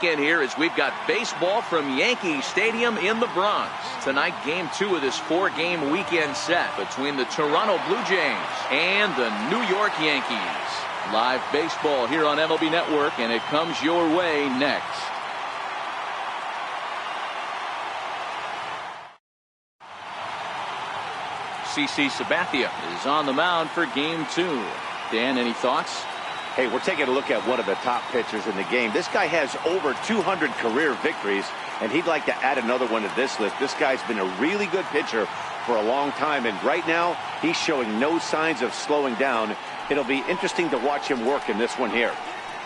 weekend here as we've got baseball from Yankee Stadium in the Bronx. Tonight, game 2 of this 4-game weekend set between the Toronto Blue Jays and the New York Yankees. Live baseball here on MLB Network, and it comes your way next. CC Sabathia is on the mound for game 2. Dan, any thoughts? Hey, we're taking a look at one of the top pitchers in the game. This guy has over 200 career victories, and he'd like to add another one to this list. This guy's been a really good pitcher for a long time, and right now he's showing no signs of slowing down. It'll be interesting to watch him work in this one here.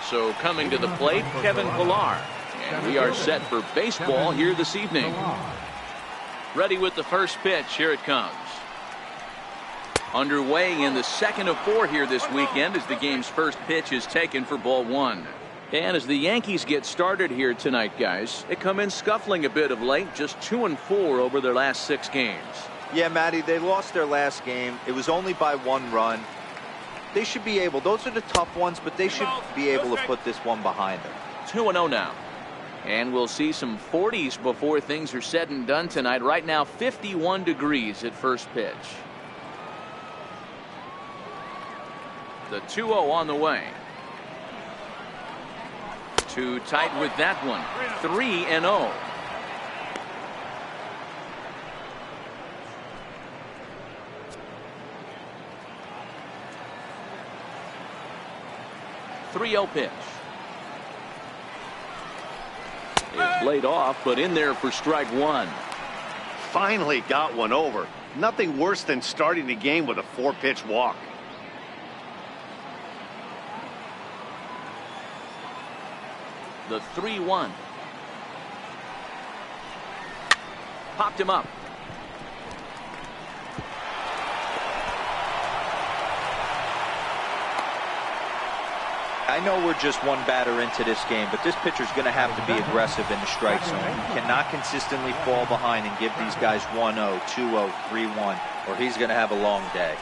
So coming to the plate, Kevin Pillar. And we are set for baseball here this evening. Ready with the first pitch. Here it comes. Underway in the second of 4 here this weekend as the game's first pitch is taken for ball 1. And as the Yankees get started here tonight, guys, they come in scuffling a bit of late, just 2-4 over their last 6 games. Yeah, Matty, they lost their last game. It was only by 1 run. They should be able, those are the tough ones, but they should be able to put this one behind them. 2-0 now. And we'll see some 40s before things are said and done tonight. Right now, 51 degrees at first pitch. The 2-0 on the way. Too tight with that one. 3-0. Pitch. It's laid off, but in there for strike 1. Finally got one over. Nothing worse than starting the game with a 4-pitch walk. The 3-1. Popped him up. I know we're just one batter into this game, but this pitcher's going to have to be aggressive in the strike zone. He cannot consistently fall behind and give these guys 1-0, 2-0, 3-1, or he's going to have a long day.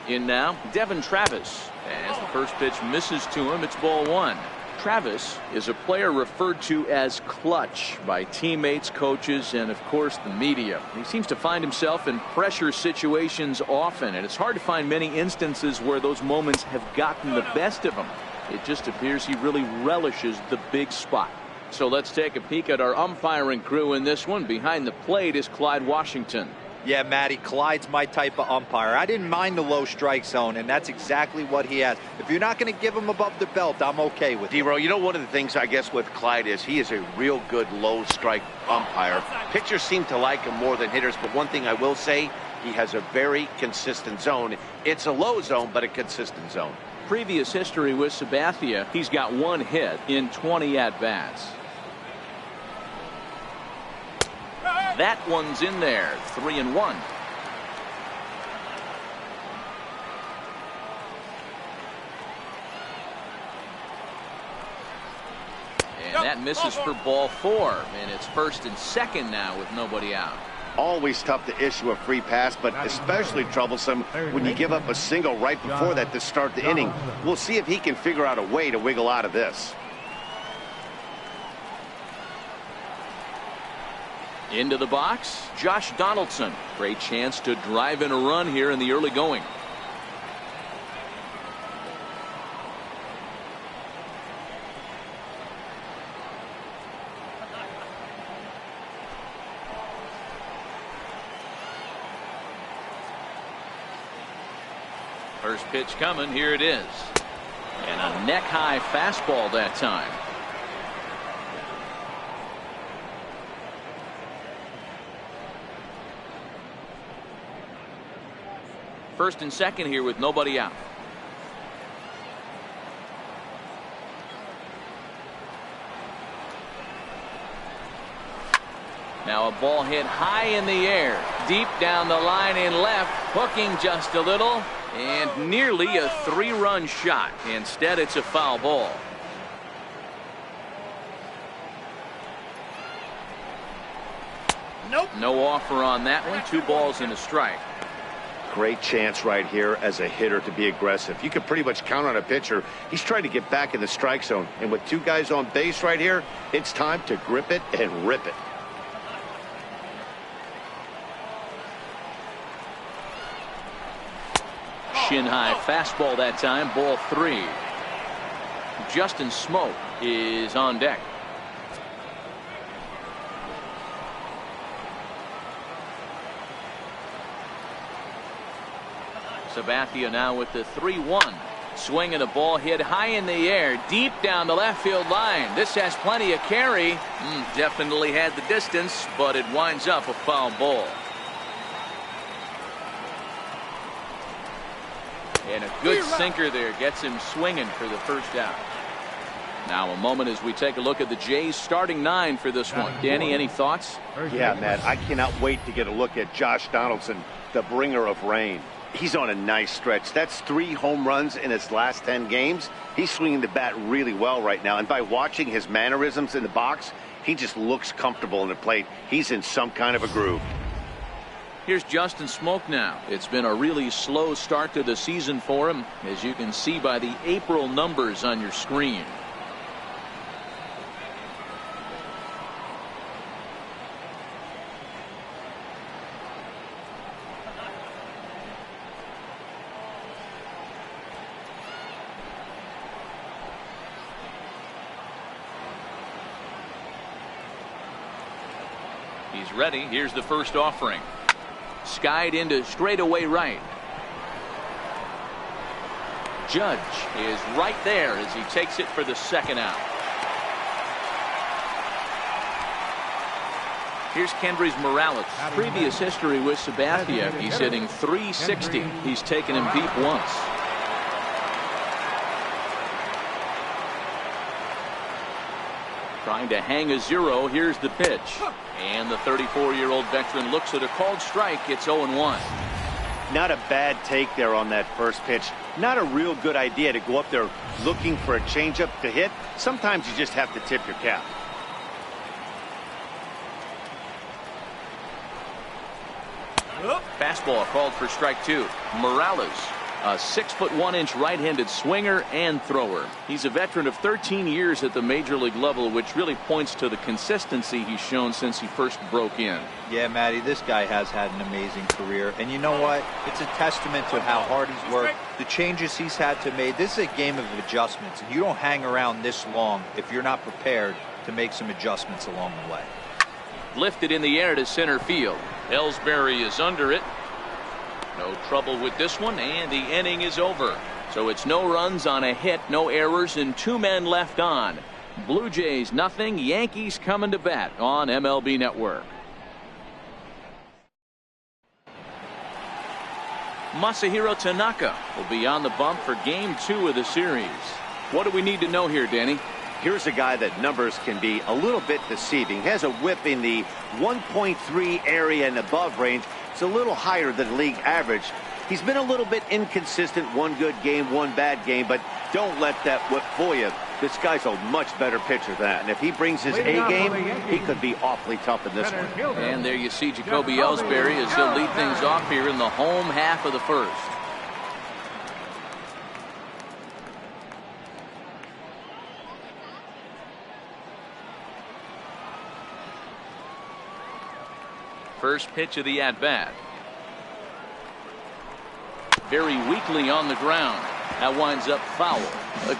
In now, Devin Travis. As the first pitch misses to him, it's ball 1. Travis is a player referred to as clutch by teammates, coaches, and of course the media. He seems to find himself in pressure situations often, and it's hard to find many instances where those moments have gotten the best of him. It just appears he really relishes the big spot. So let's take a peek at our umpiring crew in this one. Behind the plate is Clyde Washington. Yeah, Matty, Clyde's my type of umpire. I didn't mind the low strike zone, and that's exactly what he has. If you're not going to give him above the belt, I'm okay with it. D-Row, you know, one of the things I guess with Clyde is he is a real good low strike umpire. Pitchers seem to like him more than hitters, but one thing I will say, he has a very consistent zone. It's a low zone, but a consistent zone. Previous history with Sabathia, he's got 1 hit in 20 at-bats. That one's in there. 3-1. And that misses for ball 4. And it's first and second now with nobody out. Always tough to issue a free pass, but especially troublesome when you give up a single right before that to start the inning. We'll see if he can figure out a way to wiggle out of this. Into the box, Josh Donaldson. Great chance to drive in a run here in the early going. First pitch coming, here it is. And a neck-high fastball that time. First and second here with nobody out. Now a ball hit high in the air, deep down the line in left, hooking just a little, And nearly a 3-run shot. Instead, it's a foul ball. Nope. No offer on that one. 2 balls and a strike. Great chance right here as a hitter to be aggressive. You can pretty much count on a pitcher. He's trying to get back in the strike zone. And with 2 guys on base right here, it's time to grip it and rip it. Shin high fastball that time. Ball 3. Justin Smoke is on deck. Sabathia now with the 3-1. Swinging a ball hit high in the air, deep down the left field line. This has plenty of carry. Definitely had the distance, but it winds up a foul ball. And a good sinker there gets him swinging for the first out. Now a moment as we take a look at the Jays starting 9 for this one. Danny, any thoughts? Yeah, Matt, I cannot wait to get a look at Josh Donaldson, the bringer of rain. He's on a nice stretch. That's 3 home runs in his last 10 games. He's swinging the bat really well right now. And by watching his mannerisms in the box, he just looks comfortable in the plate. He's in some kind of a groove. Here's Justin Smoke now. It's been a really slow start to the season for him, as you can see by the April numbers on your screen. He's ready. Here's the first offering. Skied into straightaway right. Judge is right there as he takes it for the second out. Here's Kendrys Morales. Previous history with Sabathia. He's hitting .360. He's taken him deep once. Trying to hang a 0. Here's the pitch. And the 34-year-old veteran looks at a called strike. It's 0-1. Not a bad take there on that first pitch. Not a real good idea to go up there looking for a changeup to hit. Sometimes you just have to tip your cap. Fastball called for strike 2. Morales, a 6'1" right-handed swinger and thrower. He's a veteran of 13 years at the major league level, which really points to the consistency he's shown since he first broke in. Yeah, Matty, this guy has had an amazing career. And you know what? It's a testament to how hard he's worked, the changes he's had to make. This is a game of adjustments, and you don't hang around this long if you're not prepared to make some adjustments along the way. Lifted in the air to center field. Ellsbury is under it. No trouble with this one, and the inning is over. So it's no runs on a hit, no errors, and 2 men left on. Blue Jays nothing, Yankees coming to bat on MLB Network. Masahiro Tanaka will be on the bump for game 2 of the series. What do we need to know here, Danny? Here's a guy that numbers can be a little bit deceiving. He has a whip in the 1.3 area and above range. It's a little higher than league average. He's been a little bit inconsistent. 1 good game, 1 bad game, but don't let that whip fool you. This guy's a much better pitcher than that. And if he brings his A game, he could be awfully tough in this one. And there you see Jacoby Ellsbury as he'll lead things off here in the home half of the first. First pitch of the at-bat. Very weakly on the ground. That winds up foul.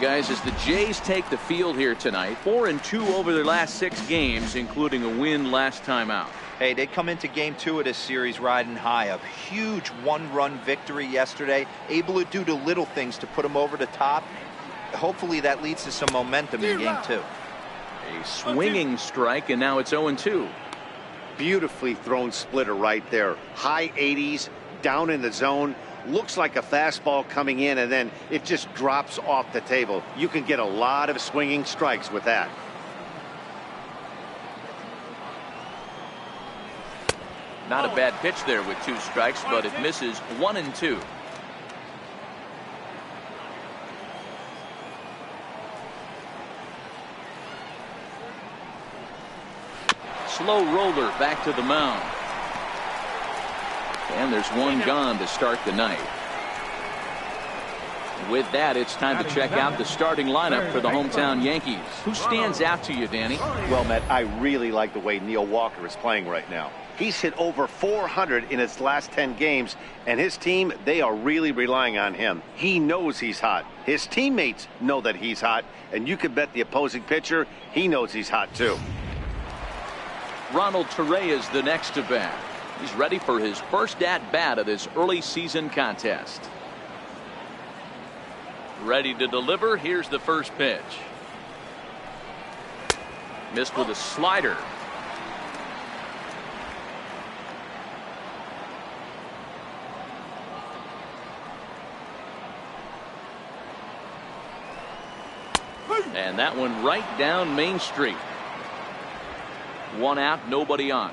Guys, as the Jays take the field here tonight, 4-2 over their last 6 games, including a win last time out. Hey, they come into game 2 of this series riding high. A huge 1-run victory yesterday. Able to do the little things to put them over the top. Hopefully that leads to some momentum in game 2. A swinging strike, and now it's 0-2. Beautifully thrown splitter right there. High 80s, down in the zone. Looks like a fastball coming in, and then it just drops off the table. You can get a lot of swinging strikes with that. Not a bad pitch there with 2 strikes, but it misses 1-2. slow roller back to the mound. And there's one gone to start the night. With that, it's time to check out the starting lineup for the hometown Yankees. Who stands out to you, Danny? Well, Matt, I really like the way Neil Walker is playing right now. He's hit over 400 in his last 10 games, and his team, they are really relying on him. He knows he's hot. His teammates know that he's hot, and you can bet the opposing pitcher, he knows he's hot too. Ronald Torre is the next to bat. He's ready for his first at-bat of this early season contest. Ready to deliver. Here's the first pitch. Missed with a slider. And that one right down Main Street. One out, nobody on.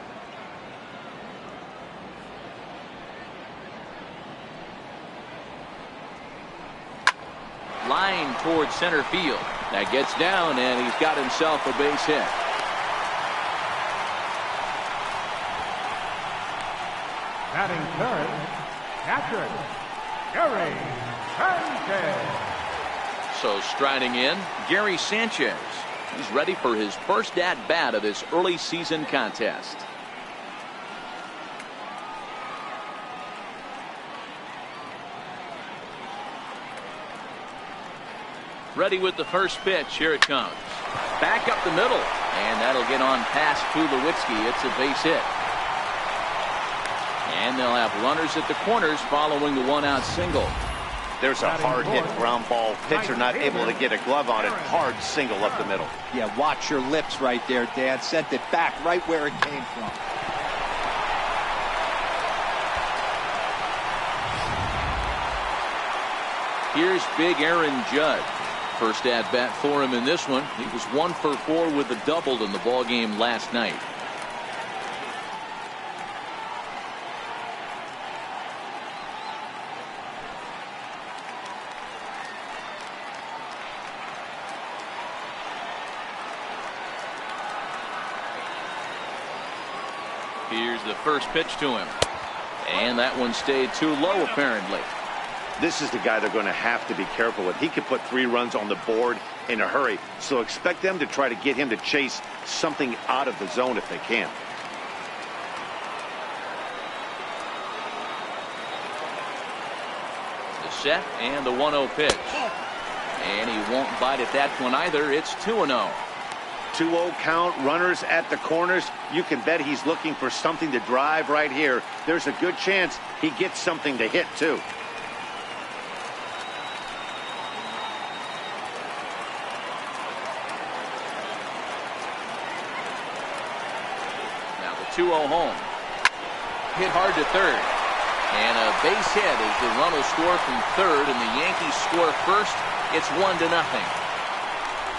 Line towards center field. That gets down, and he's got himself a base hit. Batting third, catcher, Gary Sanchez. So striding in, Gary Sanchez. He's ready for his first at-bat of this early season contest. Ready with the first pitch. Here it comes. Back up the middle. And that'll get on past Tulowitzki. It's a base hit. And they'll have runners at the corners following the one-out single. There's a hard hit ground ball. Pitcher not able to get a glove on it. Hard single up the middle. Yeah, watch your lips right there, Dan. Sent it back right where it came from. Here's big Aaron Judge. First at bat for him in this one. He was 1 for 4 with a double in the ball game last night. Here's the first pitch to him. And that one stayed too low apparently. This is the guy they're going to have to be careful with. He could put 3 runs on the board in a hurry. So expect them to try to get him to chase something out of the zone if they can. The set and the 1-0 pitch. And he won't bite at that one either. It's 2-0. 2-0 count, runners at the corners. You can bet he's looking for something to drive right here. There's a good chance he gets something to hit too. Now the 2-0 home. Hit hard to third. And a base hit as the run will score from third and the Yankees score first. It's 1-0.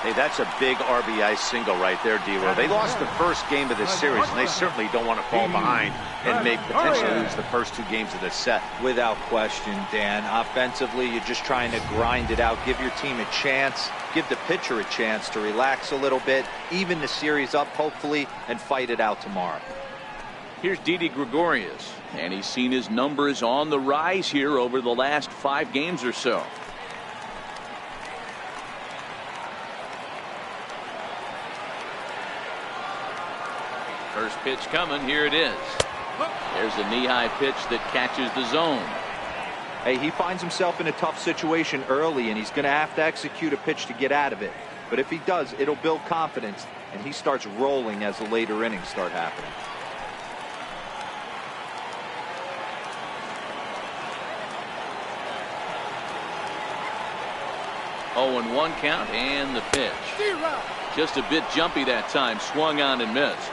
Hey, that's a big RBI single right there, D-Row. They lost the first game of this series, and they certainly don't want to fall behind and make potentially lose the first 2 games of this set. Without question, Dan. Offensively, you're just trying to grind it out. Give your team a chance. Give the pitcher a chance to relax a little bit. Even the series up, hopefully, and fight it out tomorrow. Here's Didi Gregorius. And he's seen his numbers on the rise here over the last 5 games or so. First pitch coming. Here it is. There's a knee-high pitch that catches the zone. Hey, he finds himself in a tough situation early, and he's going to have to execute a pitch to get out of it. But if he does, it'll build confidence, and he starts rolling as the later innings start happening. Oh, and 1 count, and the pitch. Just a bit jumpy that time. Swung on and missed.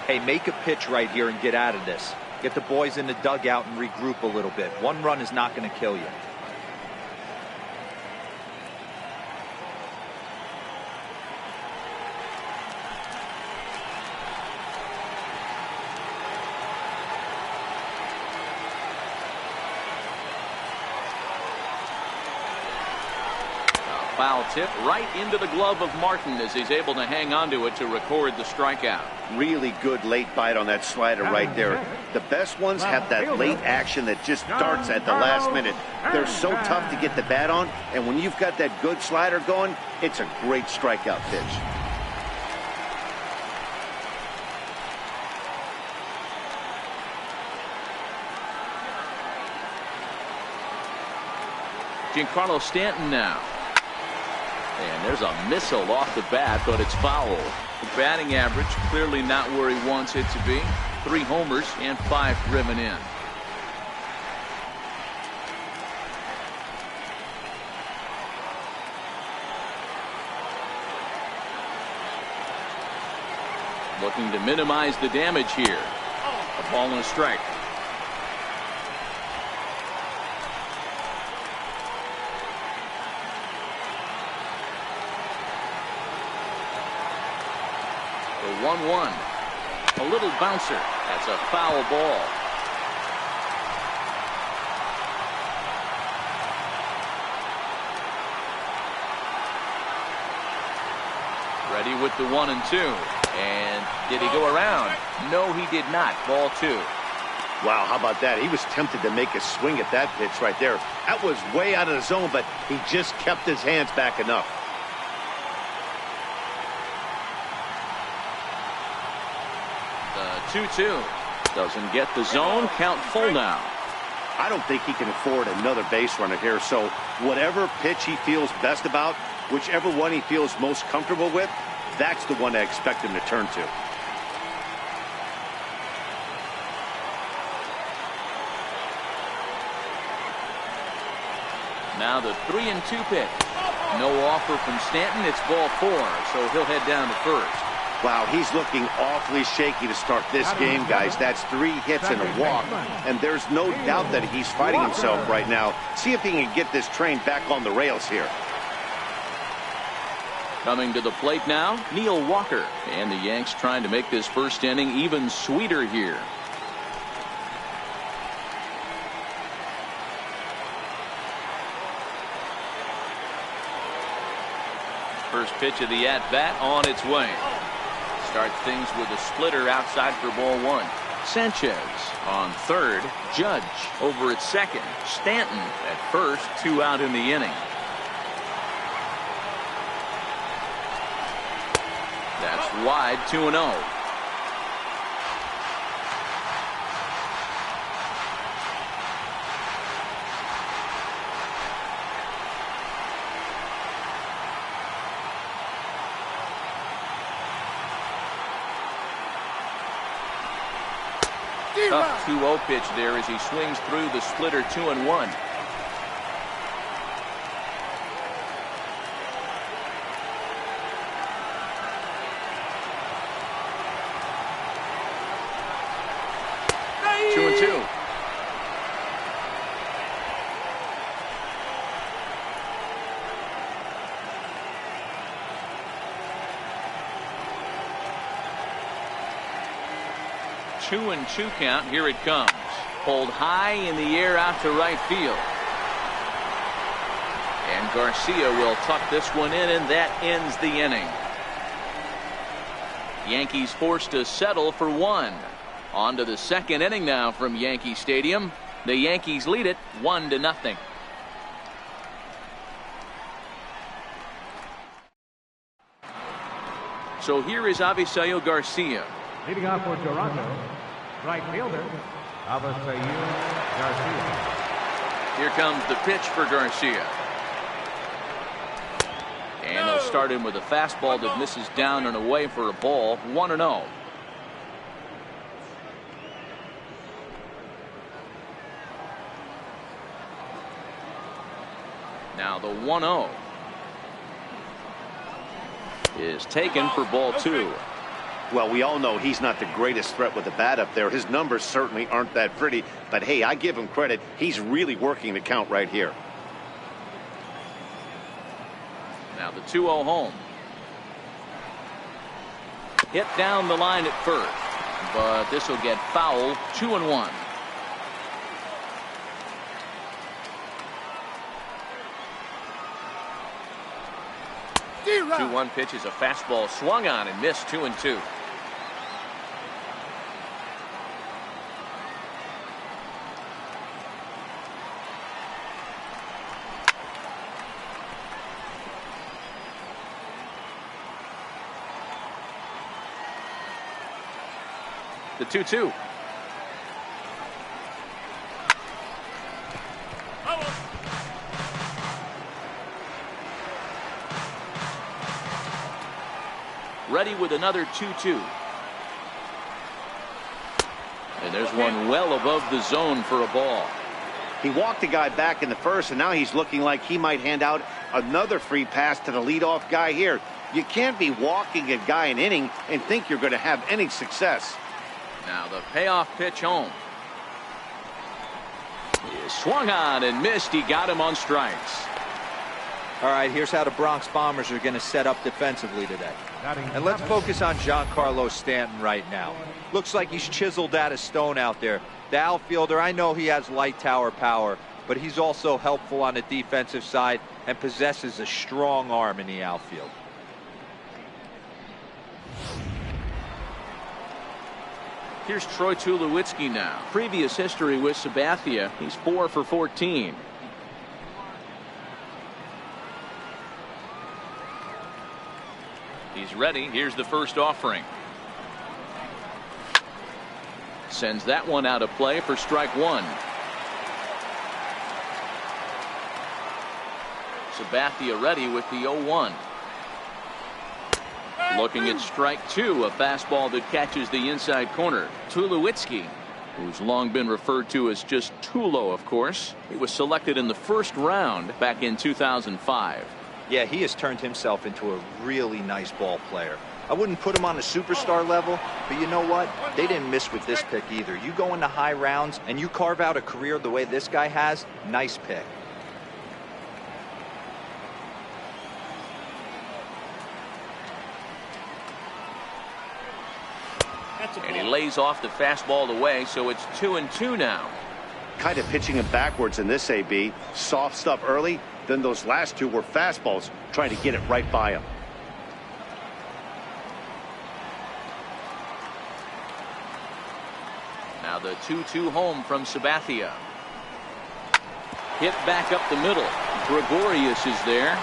Hey, make a pitch right here and get out of this. Get the boys in the dugout and regroup a little bit. 1 run is not going to kill you. foul tip right into the glove of Martin as he's able to hang on to it to record the strikeout. Really good late bite on that slider right there. The best ones have that late action that just darts at the last minute. They're so tough to get the bat on, and when you've got that good slider going, it's a great strikeout pitch. Giancarlo Stanton now. And there's a missile off the bat, but it's foul. The batting average clearly not where he wants it to be. 3 homers and 5 driven in. Looking to minimize the damage here. A ball and a strike. The 1-1. A little bouncer. That's a foul ball. Ready with the 1 and 2. And did he go around? No, he did not. Ball 2. Wow, how about that? He was tempted to make a swing at that pitch right there. That was way out of the zone, but he just kept his hands back enough. The 2-2. Doesn't get the zone. Count full now. I don't think he can afford another base runner here, so whatever pitch he feels best about, whichever one he feels most comfortable with, that's the one I expect him to turn to. Now the 3-2 pitch. No offer from Stanton. It's ball 4, so he'll head down to first. Wow, he's looking awfully shaky to start this game, guys. That's 3 hits and a walk, and there's no doubt that he's fighting himself right now. See if he can get this train back on the rails here. Coming to the plate now, Neil Walker. And the Yanks trying to make this first inning even sweeter here. First pitch of the at-bat on its way. Start things with a splitter outside for ball 1. Sanchez on third. Judge over at second. Stanton at first. 2 out in the inning. That's wide. 2-0. Tough 2-0 pitch there as he swings through the splitter. 2-1. Two and 2. Two and 2 count. Here it comes. Pulled high in the air out to right field. And Garcia will tuck this one in, and that ends the inning. Yankees forced to settle for 1. On to the second inning now from Yankee Stadium. The Yankees lead it 1-0. So here is Avisail Garcia. Leading off for Toronto, right fielder, Avisail Garcia. Here comes the pitch for Garcia. And they'll start in with a fastball that misses down and away for a ball. 1-0. Now the 1-0 is taken for ball 2. Well, we all know he's not the greatest threat with the bat up there. His numbers certainly aren't that pretty, but hey, I give him credit. He's really working the count right here. Now the 2-0 home. Hit down the line at first, but this will get foul. 2-1. 2-1 pitch is a fastball swung on and missed. 2-2. The 2-2. Ready with another 2-2. And there's one well above the zone for a ball. He walked the guy back in the first, and now he's looking like he might hand out another free pass to the leadoff guy here. You can't be walking a guy an inning and think you're going to have any success. Now the payoff pitch home. He swung on and missed. He got him on strikes. All right, here's how the Bronx Bombers are going to set up defensively today. And let's focus on Giancarlo Stanton right now. Looks like he's chiseled out of stone out there. The outfielder, I know he has light tower power, but he's also helpful on the defensive side and possesses a strong arm in the outfield. Here's Troy Tulowitzki now. Previous history with Sabathia. He's 4 for 14. He's ready. Here's the first offering. Sends that one out of play for strike one. Sabathia ready with the 0-1. Looking at strike two, a fastball that catches the inside corner. Tulowitzki, who's long been referred to as just Tulo, of course. He was selected in the first round back in 2005. Yeah, he has turned himself into a really nice ball player. I wouldn't put him on a superstar level, but you know what? They didn't miss with this pick either. You go into high rounds and you carve out a career the way this guy has, nice pick. And he lays off the fastball away, so it's 2-2 now. Kind of pitching him backwards in this AB. Soft stuff early, then those last two were fastballs, trying to get it right by him. Now the 2-2 home from Sabathia. Hit back up the middle. Gregorius is there.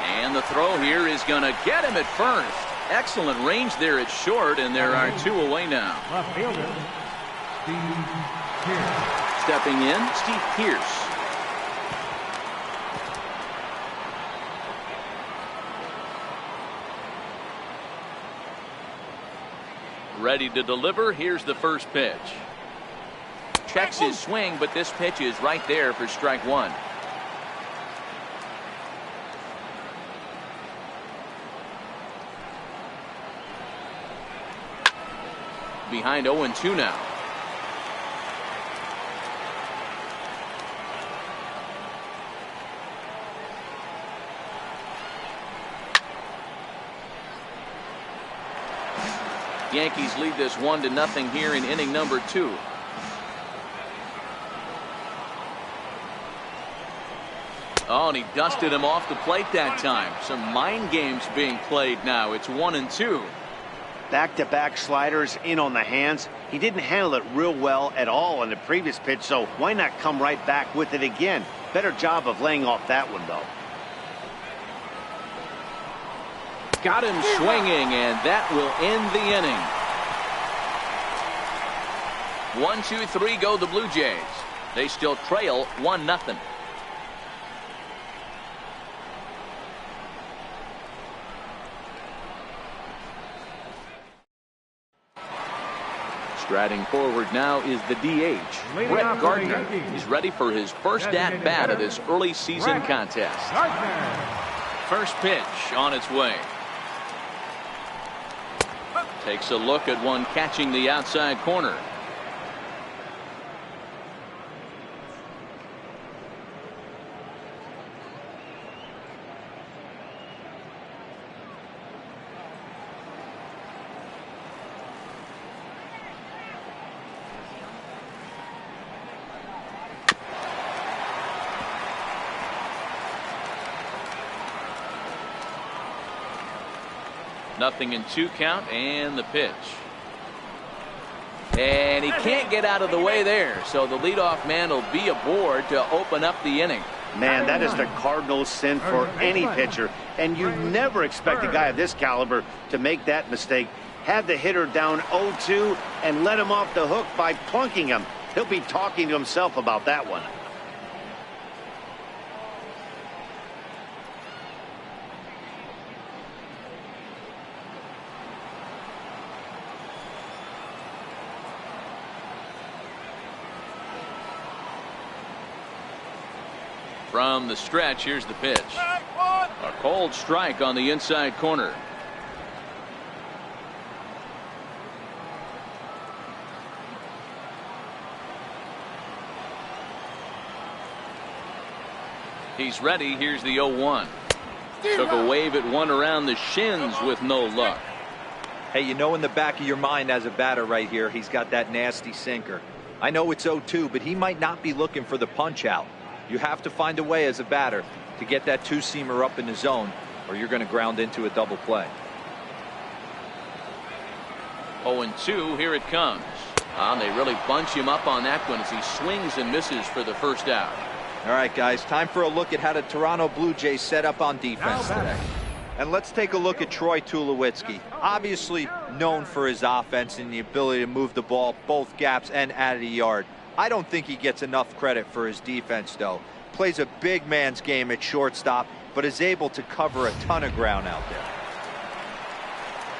And the throw here is going to get him at first. Excellent range there at short, and there are two away now. Left fielder, Steve Pierce. Stepping in, Steve Pierce. Ready to deliver. Here's the first pitch. Checks his swing, but this pitch is right there for strike one. Behind 0-2 now. Yankees lead this 1-0 here in inning number 2. Oh, and he dusted him off the plate that time. Some mind games being played now. It's 1-2. Back-to-back sliders in on the hands. He didn't handle it real well at all in the previous pitch, so why not come right back with it again? Better job of laying off that one, though. Got him swinging, and that will end the inning. 1, 2, 3 go the Blue Jays. They still trail 1-0. Striding forward now is the DH, Brett Gardner. He's ready for his first at-bat of this early season contest. First pitch on its way. Takes a look at one catching the outside corner. 0-2 count, and the pitch. And he can't get out of the way there, so the leadoff man will be aboard to open up the inning. Man, that is the cardinal sin for any pitcher, and you never expect a guy of this caliber to make that mistake. Have the hitter down 0-2 and let him off the hook by plunking him. He'll be talking to himself about that one. From the stretch, here's the pitch. A cold strike on the inside corner. He's ready. Here's the 0-1. Took a wave at one around the shins with no luck. Hey, you know in the back of your mind as a batter right here, he's got that nasty sinker. I know it's 0-2, but he might not be looking for the punch out. You have to find a way as a batter to get that two-seamer up in the zone, or you're going to ground into a double play. 0-2, here it comes. They really bunch him up on that one as he swings and misses for the first out. All right, guys, time for a look at how the Toronto Blue Jays set up on defense today. And let's take a look at Troy Tulowitzki. Obviously known for his offense and the ability to move the ball both gaps and out of the yard. I don't think he gets enough credit for his defense, though. Plays a big man's game at shortstop, but is able to cover a ton of ground out there.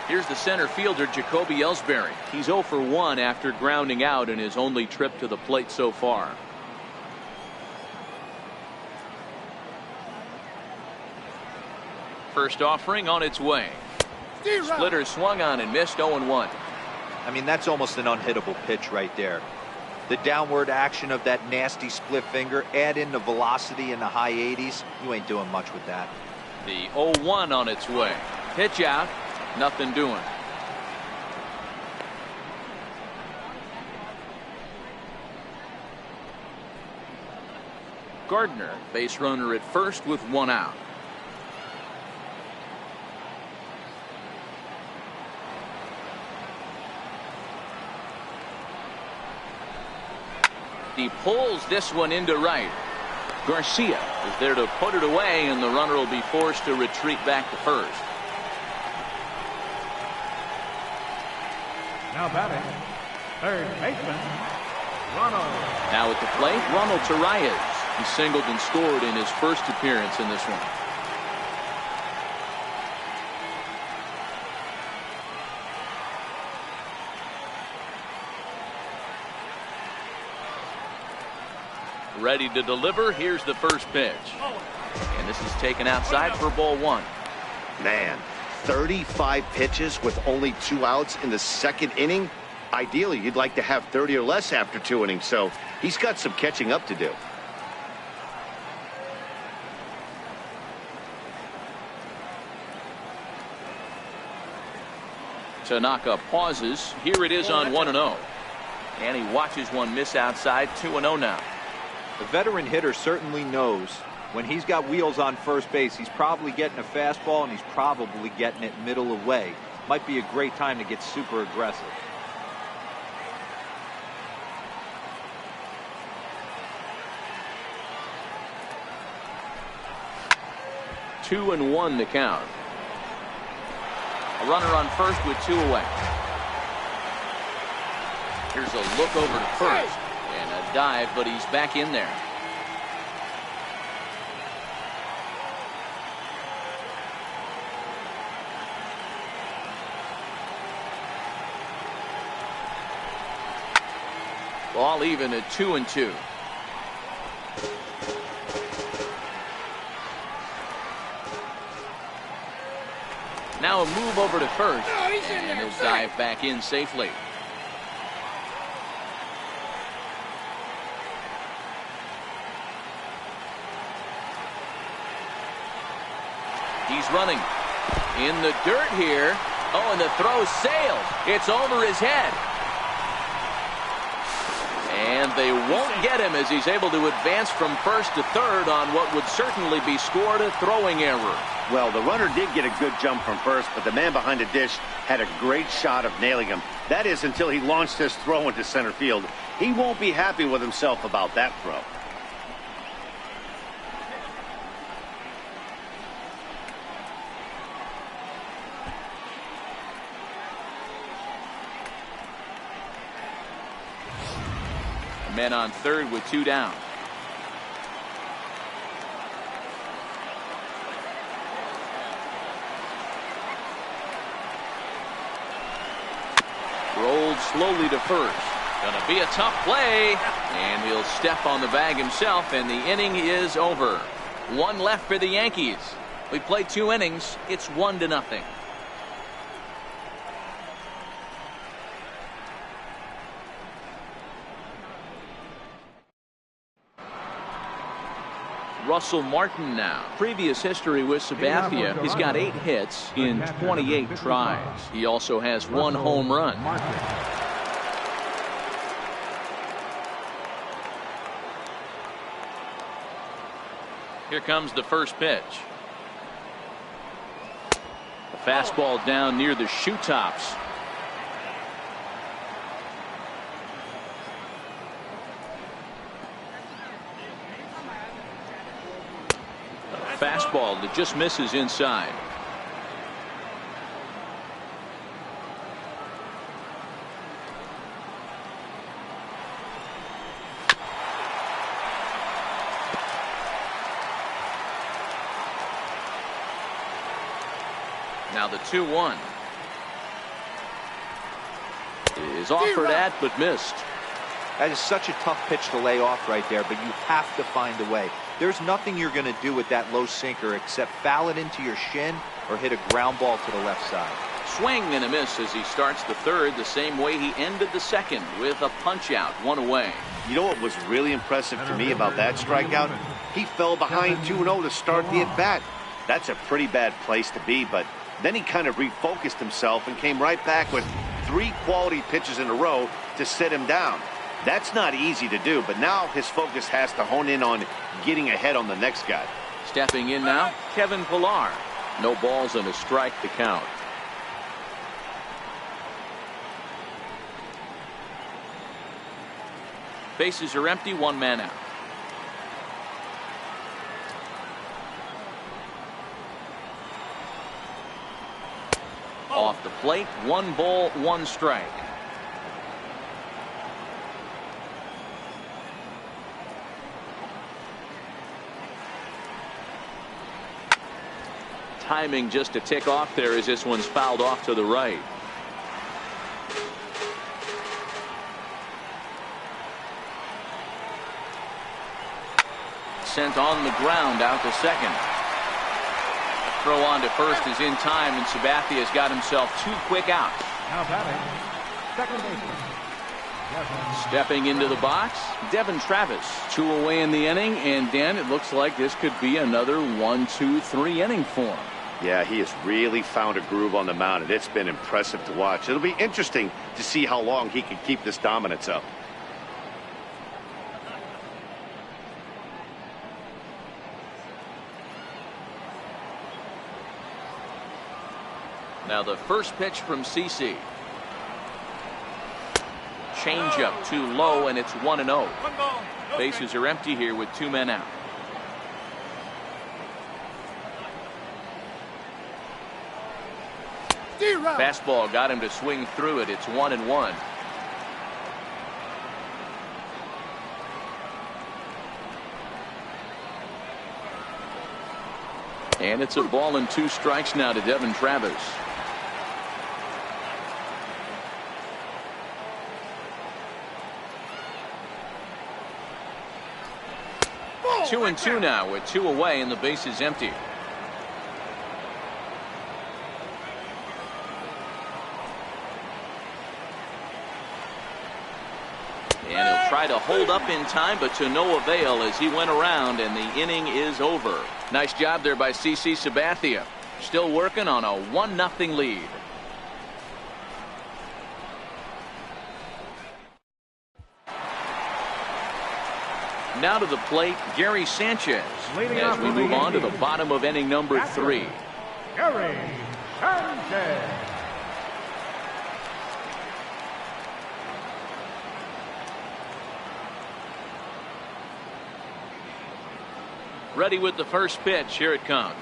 Here's the center fielder, Jacoby Ellsbury. He's 0 for 1 after grounding out in his only trip to the plate so far. First offering on its way. Splitter swung on and missed. 0-1. I mean, that's almost an unhittable pitch right there. The downward action of that nasty split finger, add in the velocity in the high 80s, you ain't doing much with that. The 0-1 on its way. Pitch out, nothing doing. Gardner, base runner at first with 1 out. He pulls this one into right. Garcia is there to put it away, and the runner will be forced to retreat back to first. Now batting, third baseman, Ronald. Now at the plate, Ronald Torreyes. He singled and scored in his first appearance in this one. Ready to deliver. Here's the first pitch. And this is taken outside for ball 1. Man, 35 pitches with only 2 outs in the second inning. Ideally, you'd like to have 30 or less after 2 innings, so he's got some catching up to do. Tanaka pauses. Here it is on 1-0. And he watches one miss outside. 2-0 now. The veteran hitter certainly knows when he's got wheels on first base, he's probably getting a fastball and he's probably getting it middle away. Might be a great time to get super aggressive. Two and 1 to count. A runner on first with 2 away. Here's a look over to first. And a dive, but he's back in there. Ball even at 2-2. Now a move over to first, and he'll dive back in safely. He's running in the dirt here. Oh, and the throw sailed. It's over his head. And they won't get him as he's able to advance from first to third on what would certainly be scored a throwing error. Well, the runner did get a good jump from first, but the man behind the dish had a great shot of nailing him. That is until he launched his throw into center field. He won't be happy with himself about that throw. Men on third with 2 down. Rolled slowly to first. Gonna be a tough play, and he'll step on the bag himself, and the inning is over. 1 left for the Yankees. We played 2 innings. It's 1-0. Russell Martin now. Previous history with Sabathia. He's got 8 hits in 28 tries. He also has 1 home run. Here comes the first pitch. A fastball down near the shoe tops. Fastball that just misses inside. Now the 2-1 is offered at but missed. That is such a tough pitch to lay off right there, but you have to find a way. There's nothing you're going to do with that low sinker except foul it into your shin or hit a ground ball to the left side. Swing and a miss as he starts the third the same way he ended the second, with a punch out, 1 away. You know what was really impressive to me about that strikeout? He fell behind 2-0 to start the at-bat. That's a pretty bad place to be, but then he kind of refocused himself and came right back with 3 quality pitches in a row to sit him down. That's not easy to do, but now his focus has to hone in on getting ahead on the next guy. Stepping in now, Kevin Pillar. No balls and a strike to count. Bases are empty, 1 man out. Off the plate, 1 ball, 1 strike. Timing just to tick off there as this one's fouled off to the right. Sent on the ground out to second. Throw on to first is in time, and Sabathia's got himself 2 quick outs. Now batting, second baseman. Stepping into the box, Devin Travis. 2 away in the inning, and Dan, it looks like this could be another 1-2-3 inning for him. Yeah, he has really found a groove on the mound, and it's been impressive to watch. It'll be interesting to see how long he can keep this dominance up. Now the first pitch from CC. Changeup too low, and it's 1-0. Bases are empty here with 2 men out. Fastball got him to swing through it. It's 1-1. And it's a ball and 2 strikes now to Devin Travis. Oh, 2-2 now with 2 away and the base is empty. And he'll try to hold up in time, but to no avail as he went around, and the inning is over. Nice job there by CC Sabathia. Still working on a 1-0 lead. Now to the plate, Gary Sanchez, as we move on to the bottom of inning number 3. Gary Sanchez. Ready with the first pitch. Here it comes.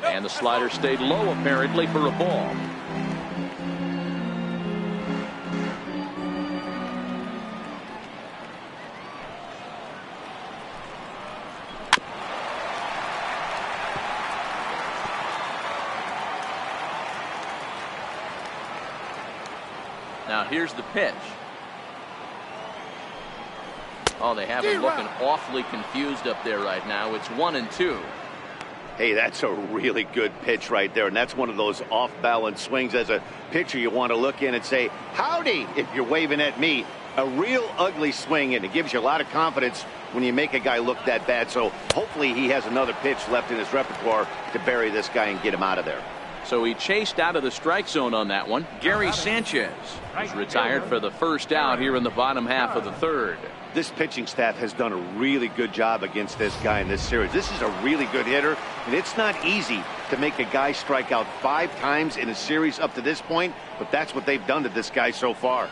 And the slider stayed low apparently for a ball. Now here's the pitch. Oh, they have him looking awfully confused up there right now. It's 1-2. Hey, that's a really good pitch right there, and that's one of those off-balance swings. As a pitcher, you want to look in and say, howdy, if you're waving at me. A real ugly swing, and it gives you a lot of confidence when you make a guy look that bad. So hopefully he has another pitch left in his repertoire to bury this guy and get him out of there. So he chased out of the strike zone on that one. Gary Sanchez is retired for the first out here in the bottom half of the third. This pitching staff has done a really good job against this guy in this series. This is a really good hitter, and it's not easy to make a guy strike out 5 times in a series up to this point, but that's what they've done to this guy so far.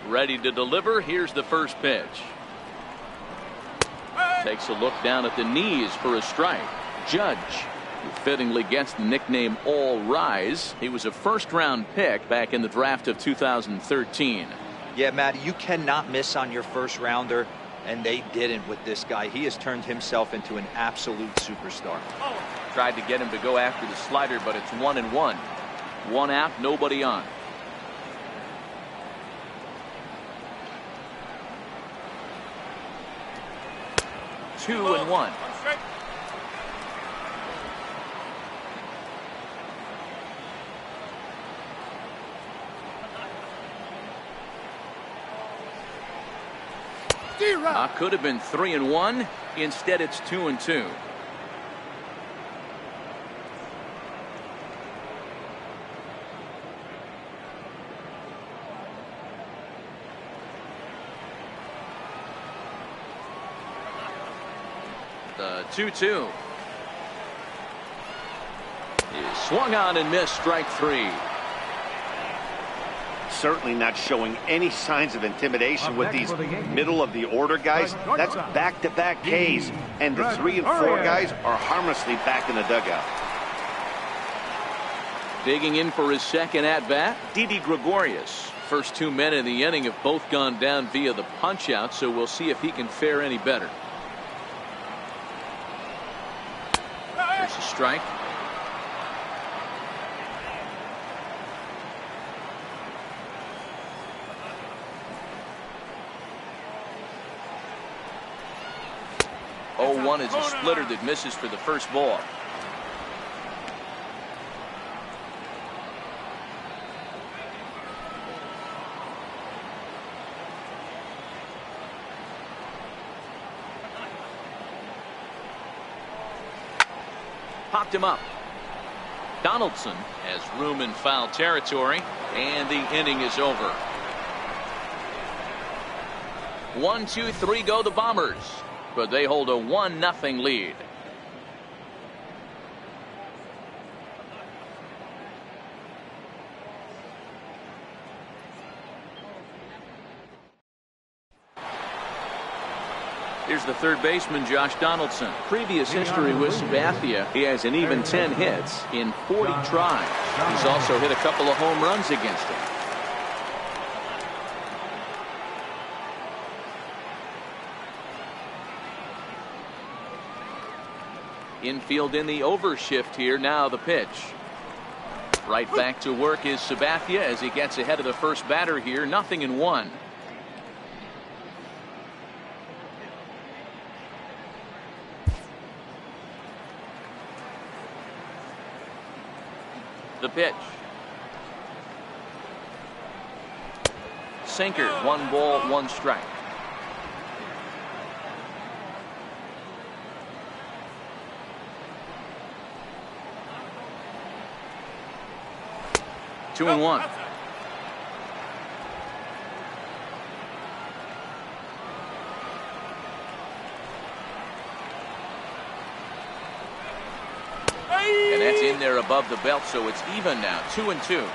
Ready to deliver. Here's the first pitch. Takes a look down at the knees for a strike. Judge, who fittingly gets the nickname All Rise. He was a first-round pick back in the draft of 2013. Yeah, Matt, you cannot miss on your first rounder, and they didn't with this guy. He has turned himself into an absolute superstar. Tried to get him to go after the slider, but it's 1-1. 1 out, nobody on. Two and 1. Could have been 3-1. Instead, it's 2-2. The 2-2 is swung on and missed. Strike 3. Certainly not showing any signs of intimidation with these middle of the order guys. That's back-to-back Ks, and the 3 and 4 guys are harmlessly back in the dugout. Digging in for his second at-bat, Didi Gregorius. First 2 men in the inning have both gone down via the punch-out, so we'll see if he can fare any better. There's a strike. One is a splitter that misses for the first ball. Popped him up. Donaldson has room in foul territory, and the inning is over. 1, 2, 3 go the Bombers, but they hold a 1-0 lead. Here's the third baseman, Josh Donaldson. Previous history with Sabathia, he has an even 10 hits in 40 tries. He's also hit a couple of home runs against him. Infield in the overshift here. Now the pitch. Right back to work is Sabathia as he gets ahead of the first batter here. 0-1. The pitch. Sinker. 1 ball, 1 strike. 2-1. And that's in there above the belt, so it's even now, 2-2.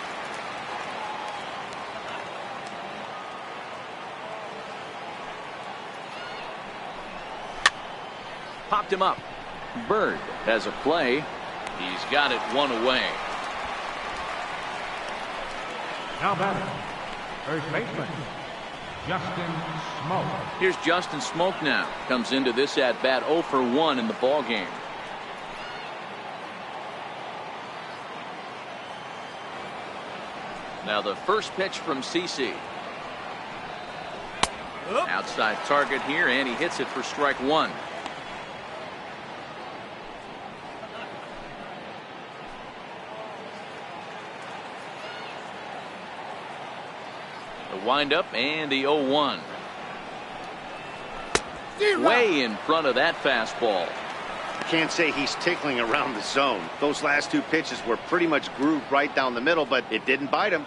Popped him up. Bird has a play. He's got it one away. Now batting, first baseman, Justin Smoke. Here's Justin Smoke now. Comes into this at bat 0 for 1 in the ball game. Now the first pitch from CC. Outside target here, and he hits it for strike 1. The windup and the 0-1. Way in front of that fastball. Can't say he's tickling around the zone. Those last two pitches were pretty much grooved right down the middle, but it didn't bite him.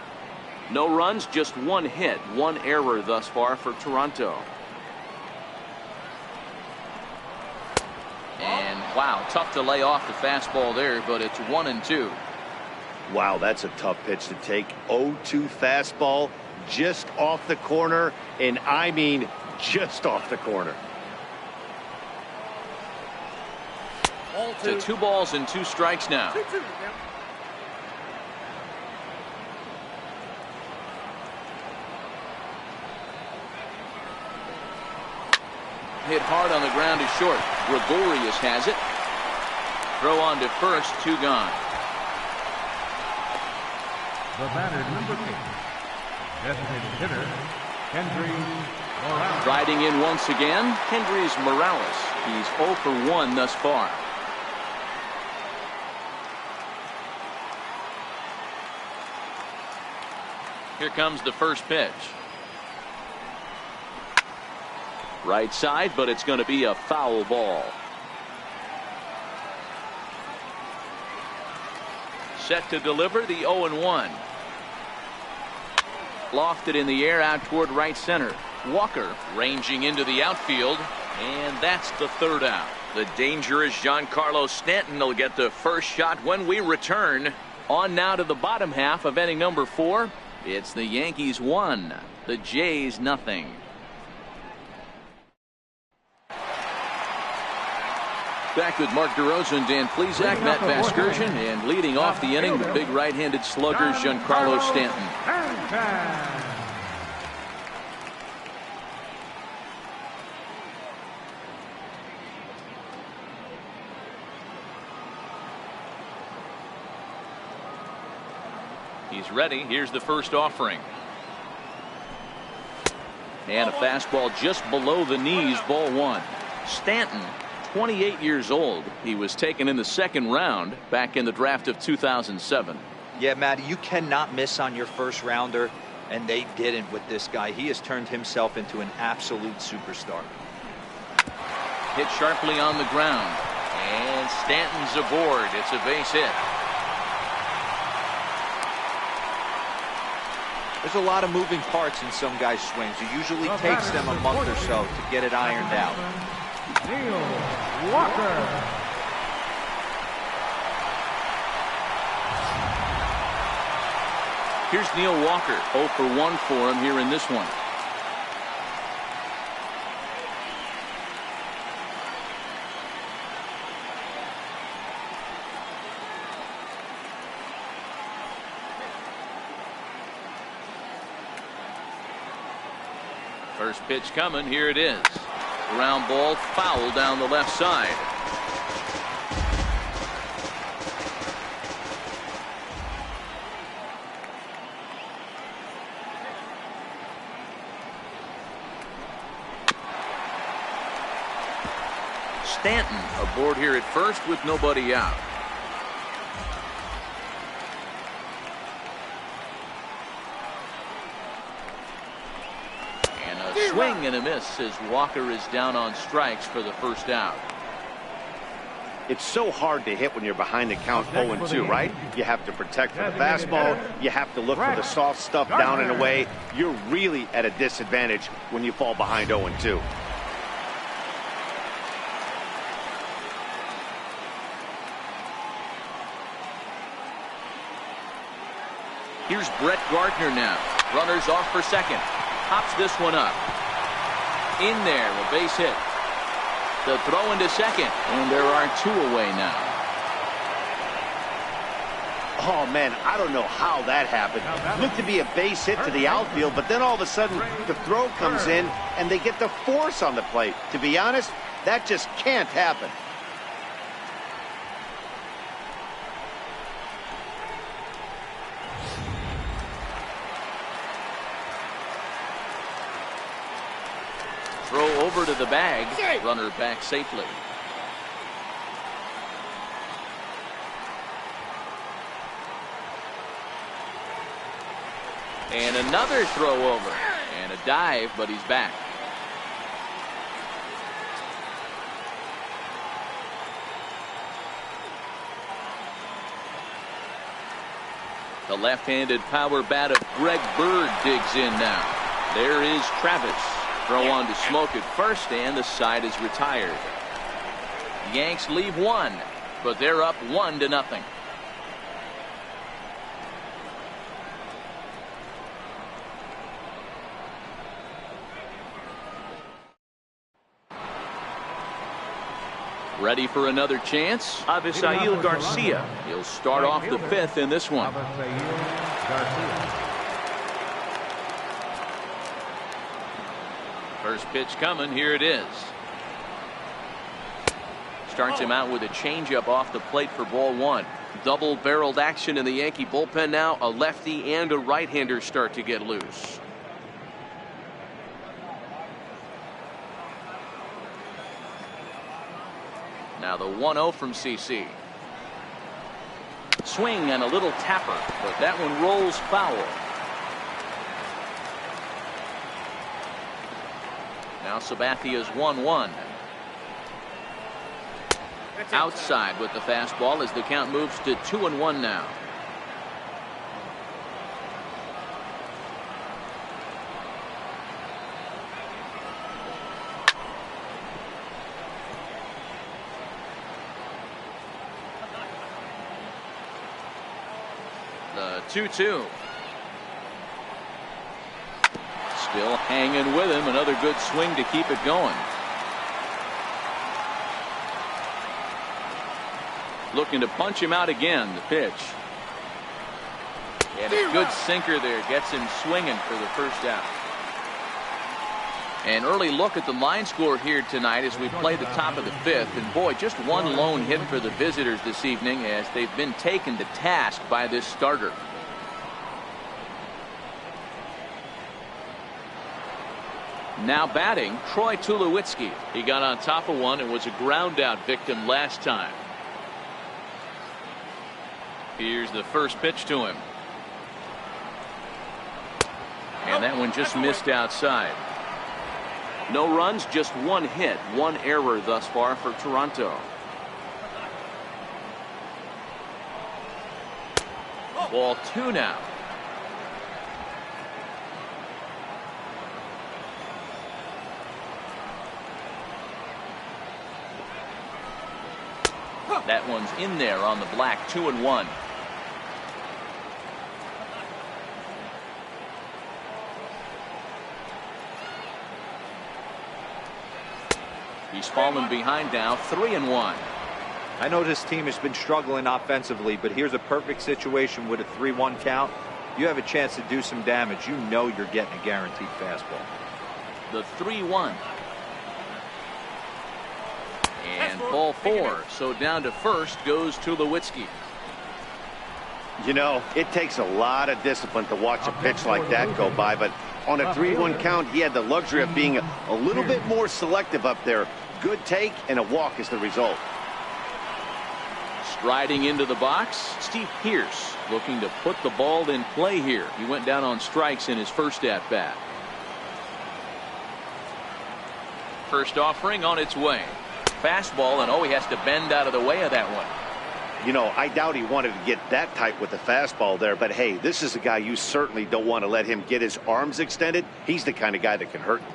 No runs, just one hit, one error thus far for Toronto. And wow, tough to lay off the fastball there, but it's 1-2. Wow, that's a tough pitch to take. 0-2 fastball just off the corner, and I mean just off the corner. To 2 balls and 2 strikes now. Hit hard on the ground is short. Gregorius has it. Throw on to first, 2 gone. The batter, number 8, designated hitter, Hendrys Morales. Riding in once again, Hendrys Morales. He's 0 for 1 thus far. Here comes the first pitch. Right side, but it's going to be a foul ball. Set to deliver the 0-1. Lofted in the air out toward right center. Walker ranging into the outfield, and that's the 3rd out. The dangerous Giancarlo Stanton will get the first shot when we return. On now to the bottom half of inning number 4. It's the Yankees 1, the Jays nothing. Back with Mark DeRosa and Dan Plesac, Matt Vasgersian, and leading off the inning, the big right-handed slugger, Giancarlo Stanton. He's ready. Here's the first offering. And a fastball just below the knees, ball 1. Stanton, 28 years old. He was taken in the 2nd round back in the draft of 2007. Yeah, Matt, you cannot miss on your first rounder, and they didn't with this guy. He has turned himself into an absolute superstar. Hit sharply on the ground, and Stanton's aboard. It's a base hit. There's a lot of moving parts in some guys' swings. It usually takes them a month or so to get it ironed out. Neil Walker. Here's Neil Walker, 0 for 1 for him here in this one. First pitch coming. Here it is. Ground ball, foul down the left side. Stanton aboard here at first with nobody out. Swing and a miss as Walker is down on strikes for the first out. It's so hard to hit when you're behind the count 0-2, right? You have to protect for the fastball. You have to look for the soft stuff down and away. You're really at a disadvantage when you fall behind 0-2. Here's Brett Gardner now. Runners off for second. Pops this one up. In there, a base hit. The throw into second, and there are 2 away now. Oh, man, I don't know how that happened. Looked to be a base hit to the outfield, but then all of a sudden the throw comes in, and they get the force on the plate. To be honest, that just can't happen. Throw over to the bag. Runner back safely. And another throw over. And a dive, but he's back. The left-handed power bat of Greg Bird digs in now. There is Travis. Throw on to Smoke at first, and the side is retired. Yanks leave 1, but they're up 1-0. Ready for another chance? Avisail Garcia. He'll start off the 5th in this one. First pitch coming. Here it is. Starts him out with a changeup off the plate for ball 1. Double-barreled action in the Yankee bullpen now. A lefty and a right-hander start to get loose. Now the 1-0 from CC. Swing and a little tapper, but that one rolls foul. Now Sabathia's 1-1. Outside with the fastball as the count moves to 2-1 now. The 2-2. Still hanging with him. Another good swing to keep it going. Looking to punch him out again. The pitch. And a good sinker there. Gets him swinging for the first out. An early look at the line score here tonight as we play the top of the 5th. And boy, just one lone hit for the visitors this evening as they've been taken to task by this starter. Now batting, Troy Tulowitzki. He got on top of one and was a ground out victim last time. Here's the first pitch to him. And that one just missed outside. No runs, just 1 hit, 1 error thus far for Toronto. Ball 2 now. That one's in there on the black. 2-1. He's fallen behind now. 3-1. I know this team has been struggling offensively, but here's a perfect situation with a 3-1 count. You have a chance to do some damage. You know you're getting a guaranteed fastball. The 3-1. And ball 4. So down to first goes Tulowitzki. You know, it takes a lot of discipline to watch a pitch like that go by, but on a 3-1 count, he had the luxury of being a little bit more selective up there. Good take and a walk is the result. Striding into the box, Steve Pearce looking to put the ball in play here. He went down on strikes in his first at bat. First offering on its way. fastball, and he has to bend out of the way of that one. You know, I doubt he wanted to get that tight with the fastball there, but hey, this is a guy you certainly don't want to let him get his arms extended. He's the kind of guy that can hurt you.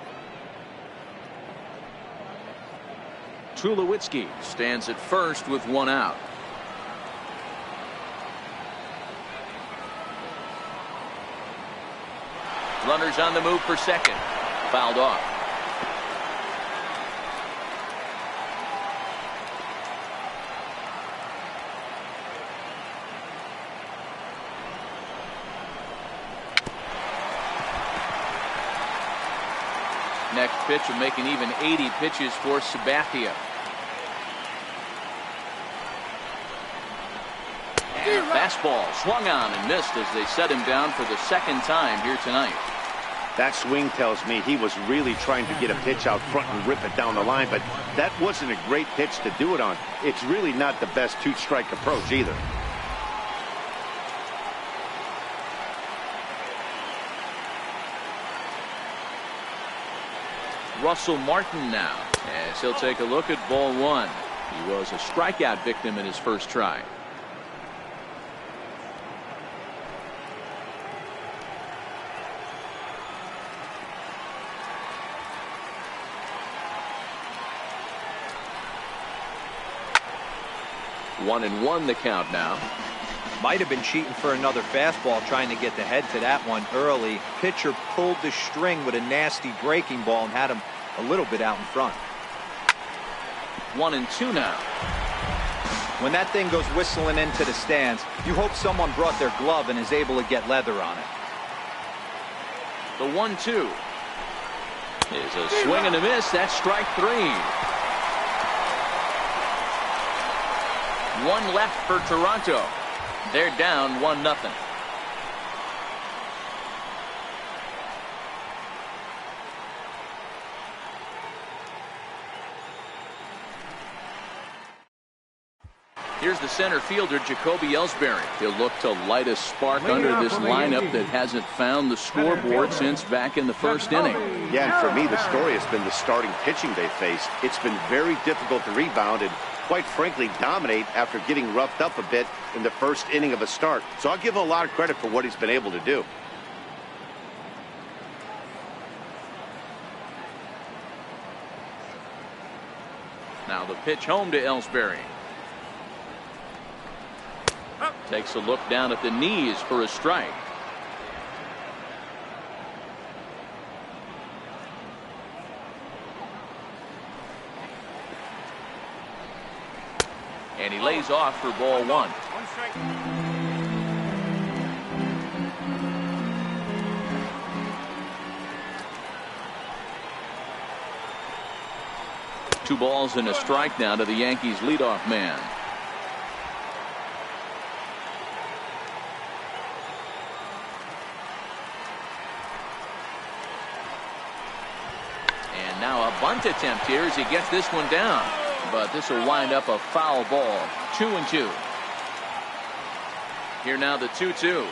Tulowitzki stands at first with one out. Runners on the move for second. Fouled off. Next pitch will make an even 80 pitches for Sabathia. And fastball swung on and missed as they set him down for the second time here tonight. That swing tells me he was really trying to get a pitch out front and rip it down the line, but that wasn't a great pitch to do it on. It's really not the best two-strike approach either. Russell Martin now, as he'll take a look at ball one. He was a strikeout victim in his first try. One and one the count now. Might have been cheating for another fastball, trying to get the head to that one early. Pitcher pulled the string with a nasty breaking ball and had him a little bit out in front. 1-2 now. When that thing goes whistling into the stands, you hope someone brought their glove and is able to get leather on it. The 1-2 is a swing and a miss. That's strike three. One left for Toronto. They're down 1-0. Here's the center fielder, Jacoby Ellsbury. He'll look to light a spark under this lineup that hasn't found the scoreboard since back in the first inning. Yeah, and for me, the story has been the starting pitching they faced. It's been very difficult to rebound and, quite frankly, dominate after getting roughed up a bit in the first inning of a start. So I'll give him a lot of credit for what he's been able to do. Now the pitch home to Ellsbury. Takes a look down at the knees for a strike. And he lays off for ball one. Two balls and a strike now to the Yankees leadoff man. And now a bunt attempt here as he gets this one down. But this will wind up a foul ball. 2-2. Here now the 2-2.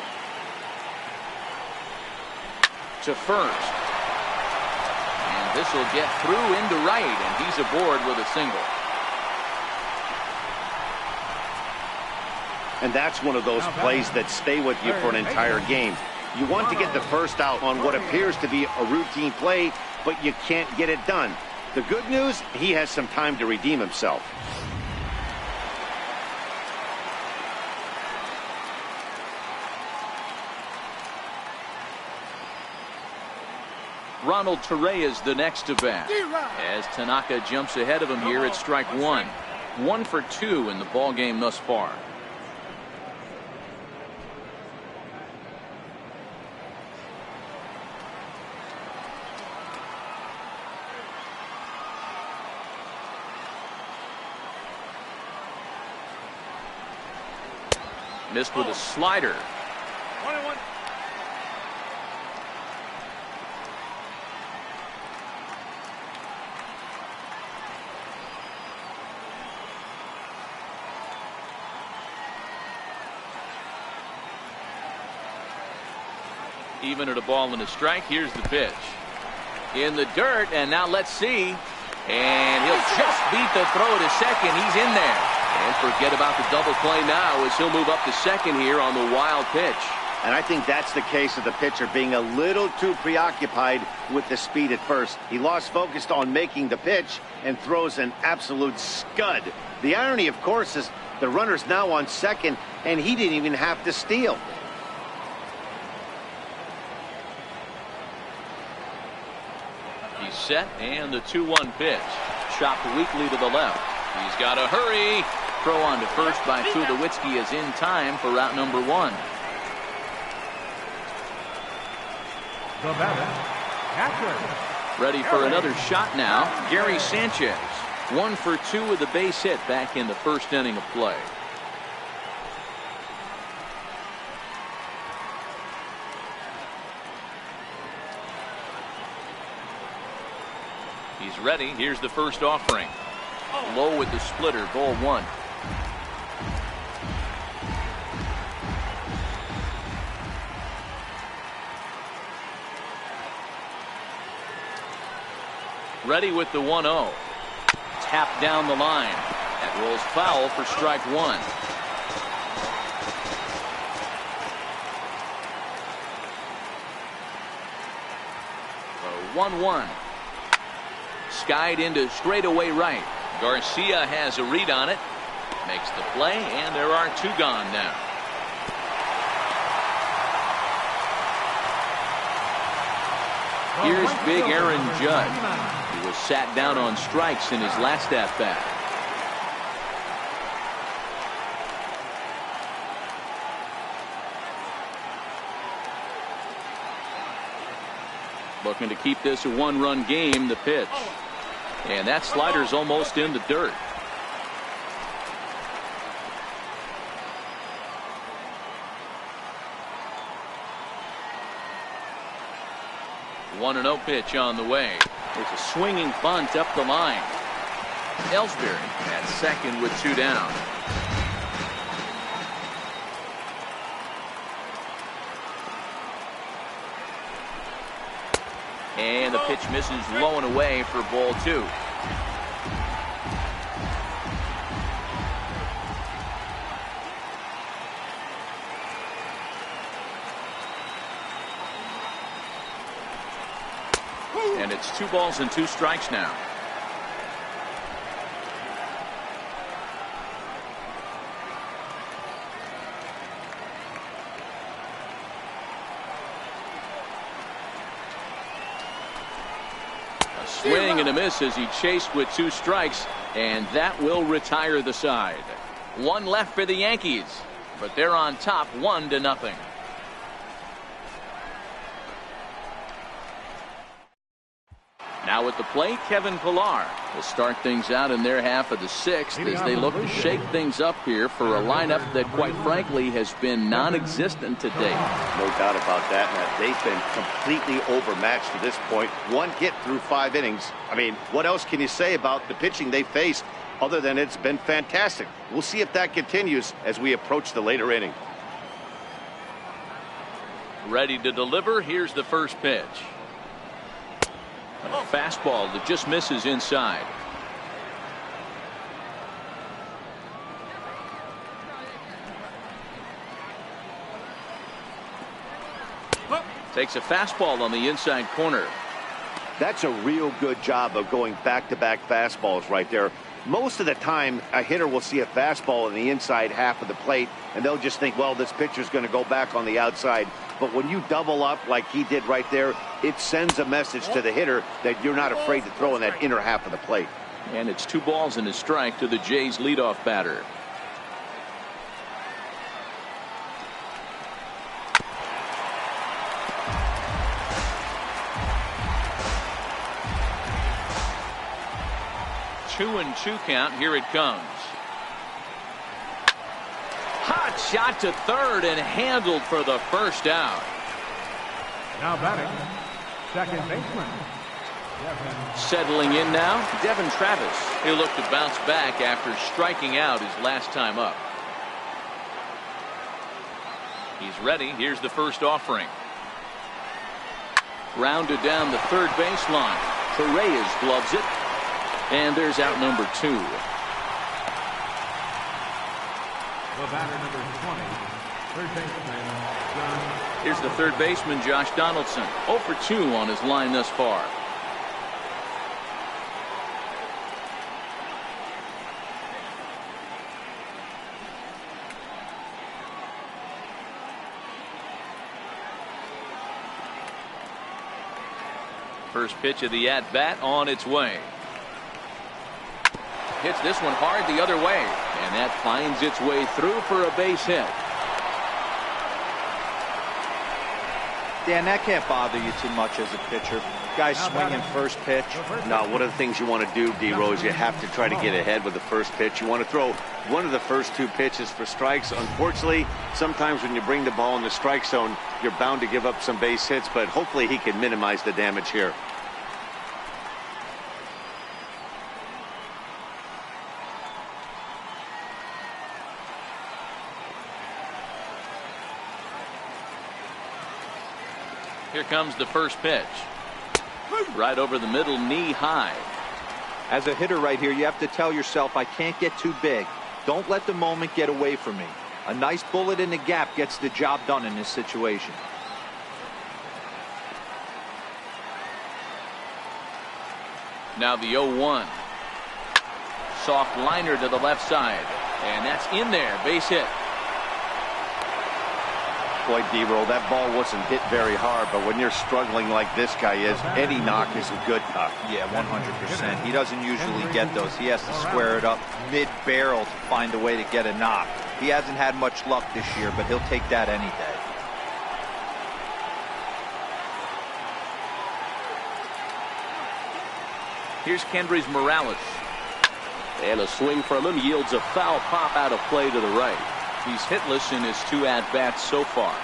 To first. And this will get through into right, and he's aboard with a single. And that's one of those plays that stay with you for an entire game. You want to get the first out on what appears to be a routine play, but you can't get it done. The good news, he has some time to redeem himself. Ronald Torre is the next to bat. As Tanaka jumps ahead of him here at strike one. 1 for 2 in the ball game thus far. Missed with a slider. 1-1. Even at a ball and a strike. Here's the pitch. In the dirt, and now let's see. And he'll just beat the throw to second. He's in there. And forget about the double play now as he'll move up to second here on the wild pitch. And I think that's the case of the pitcher being a little too preoccupied with the speed at first. He lost focus on making the pitch and throws an absolute scud. The irony, of course, is the runner's now on second, and he didn't even have to steal. He's set, and the 2-1 pitch. Chopped weakly to the left. He's got to hurry. Throw on to first by Tulowitzki is in time for route number 1. The batter, catcher. Ready for another shot now. Gary Sanchez. 1 for 2 with a base hit back in the first inning of play. He's ready. Here's the first offering. Low with the splitter. Ball 1. Ready with the 1-0. Tapped down the line. That rolls foul for strike 1. The 1-1. Skied into straightaway right. Garcia has a read on it. Makes the play, and there are 2 gone now. Here's big Aaron Judge. He was sat down on strikes in his last at-bat. Looking to keep this a 1-run game. The pitch. And that slider's almost in the dirt. One 1-0 pitch on the way. There's a swinging bunt up the line. Ellsbury at second with 2 down. And the pitch misses low and away for ball 2. And it's 2 balls and 2 strikes now. A swing and a miss as he chased with 2 strikes, and that will retire the side. 1 left for the Yankees, but they're on top 1-0. Now at the plate, Kevin Pillar will start things out in their half of the 6th as they look to shake things up here for a lineup that, quite frankly, has been non-existent to date. No doubt about that, Matt. They've been completely overmatched to this point. 1 hit through 5 innings. I mean, what else can you say about the pitching they faced other than it's been fantastic? We'll see if that continues as we approach the later inning. Ready to deliver. Here's the first pitch. A fastball that just misses inside. Takes a fastball on the inside corner. That's a real good job of going back-to-back fastballs right there. Most of the time, a hitter will see a fastball in the inside half of the plate, and they'll just think, well, this pitcher's going to go back on the outside. But when you double up like he did right there, it sends a message to the hitter that you're not afraid to throw in that inner half of the plate. And it's 2 balls and a strike to the Jays leadoff batter. Two and 2 count. Here it comes. Hot shot to third and handled for the first out. Now batting, second baseman. Settling in now, Devin Travis. He'll look to bounce back after striking out his last time up. He's ready. Here's the first offering. Grounded down the third baseline. Torreyes gloves it. And there's out number 2. The batter, number 20, third baseman, John. Here's the third baseman, Josh Donaldson. 0 for 2 on his line thus far. First pitch of the at-bat on its way. Hits this one hard the other way, and that finds its way through for a base hit. Dan, that can't bother you too much as a pitcher. Guy swinging first pitch. Now, one of the things you want to do, D-Rose, you have to try to get ahead with the first pitch. You want to throw one of the first 2 pitches for strikes. Unfortunately, sometimes when you bring the ball in the strike zone, you're bound to give up some base hits, but hopefully he can minimize the damage here. Here comes the first pitch. Right over the middle, knee high. As a hitter right here, you have to tell yourself, I can't get too big. Don't let the moment get away from me. A nice bullet in the gap gets the job done in this situation. Now the 0-1. Soft liner to the left side. And that's in there. Base hit. Boy, D-Roll, that ball wasn't hit very hard, but when you're struggling like this guy is, any knock is a good knock. Yeah, 100%. He doesn't usually get those. He has to square it up mid-barrel to find a way to get a knock. He hasn't had much luck this year, but he'll take that any day. Here's Kendrys Morales. And a swing from him yields a foul pop out of play to the right. He's hitless in his 2 at-bats so far.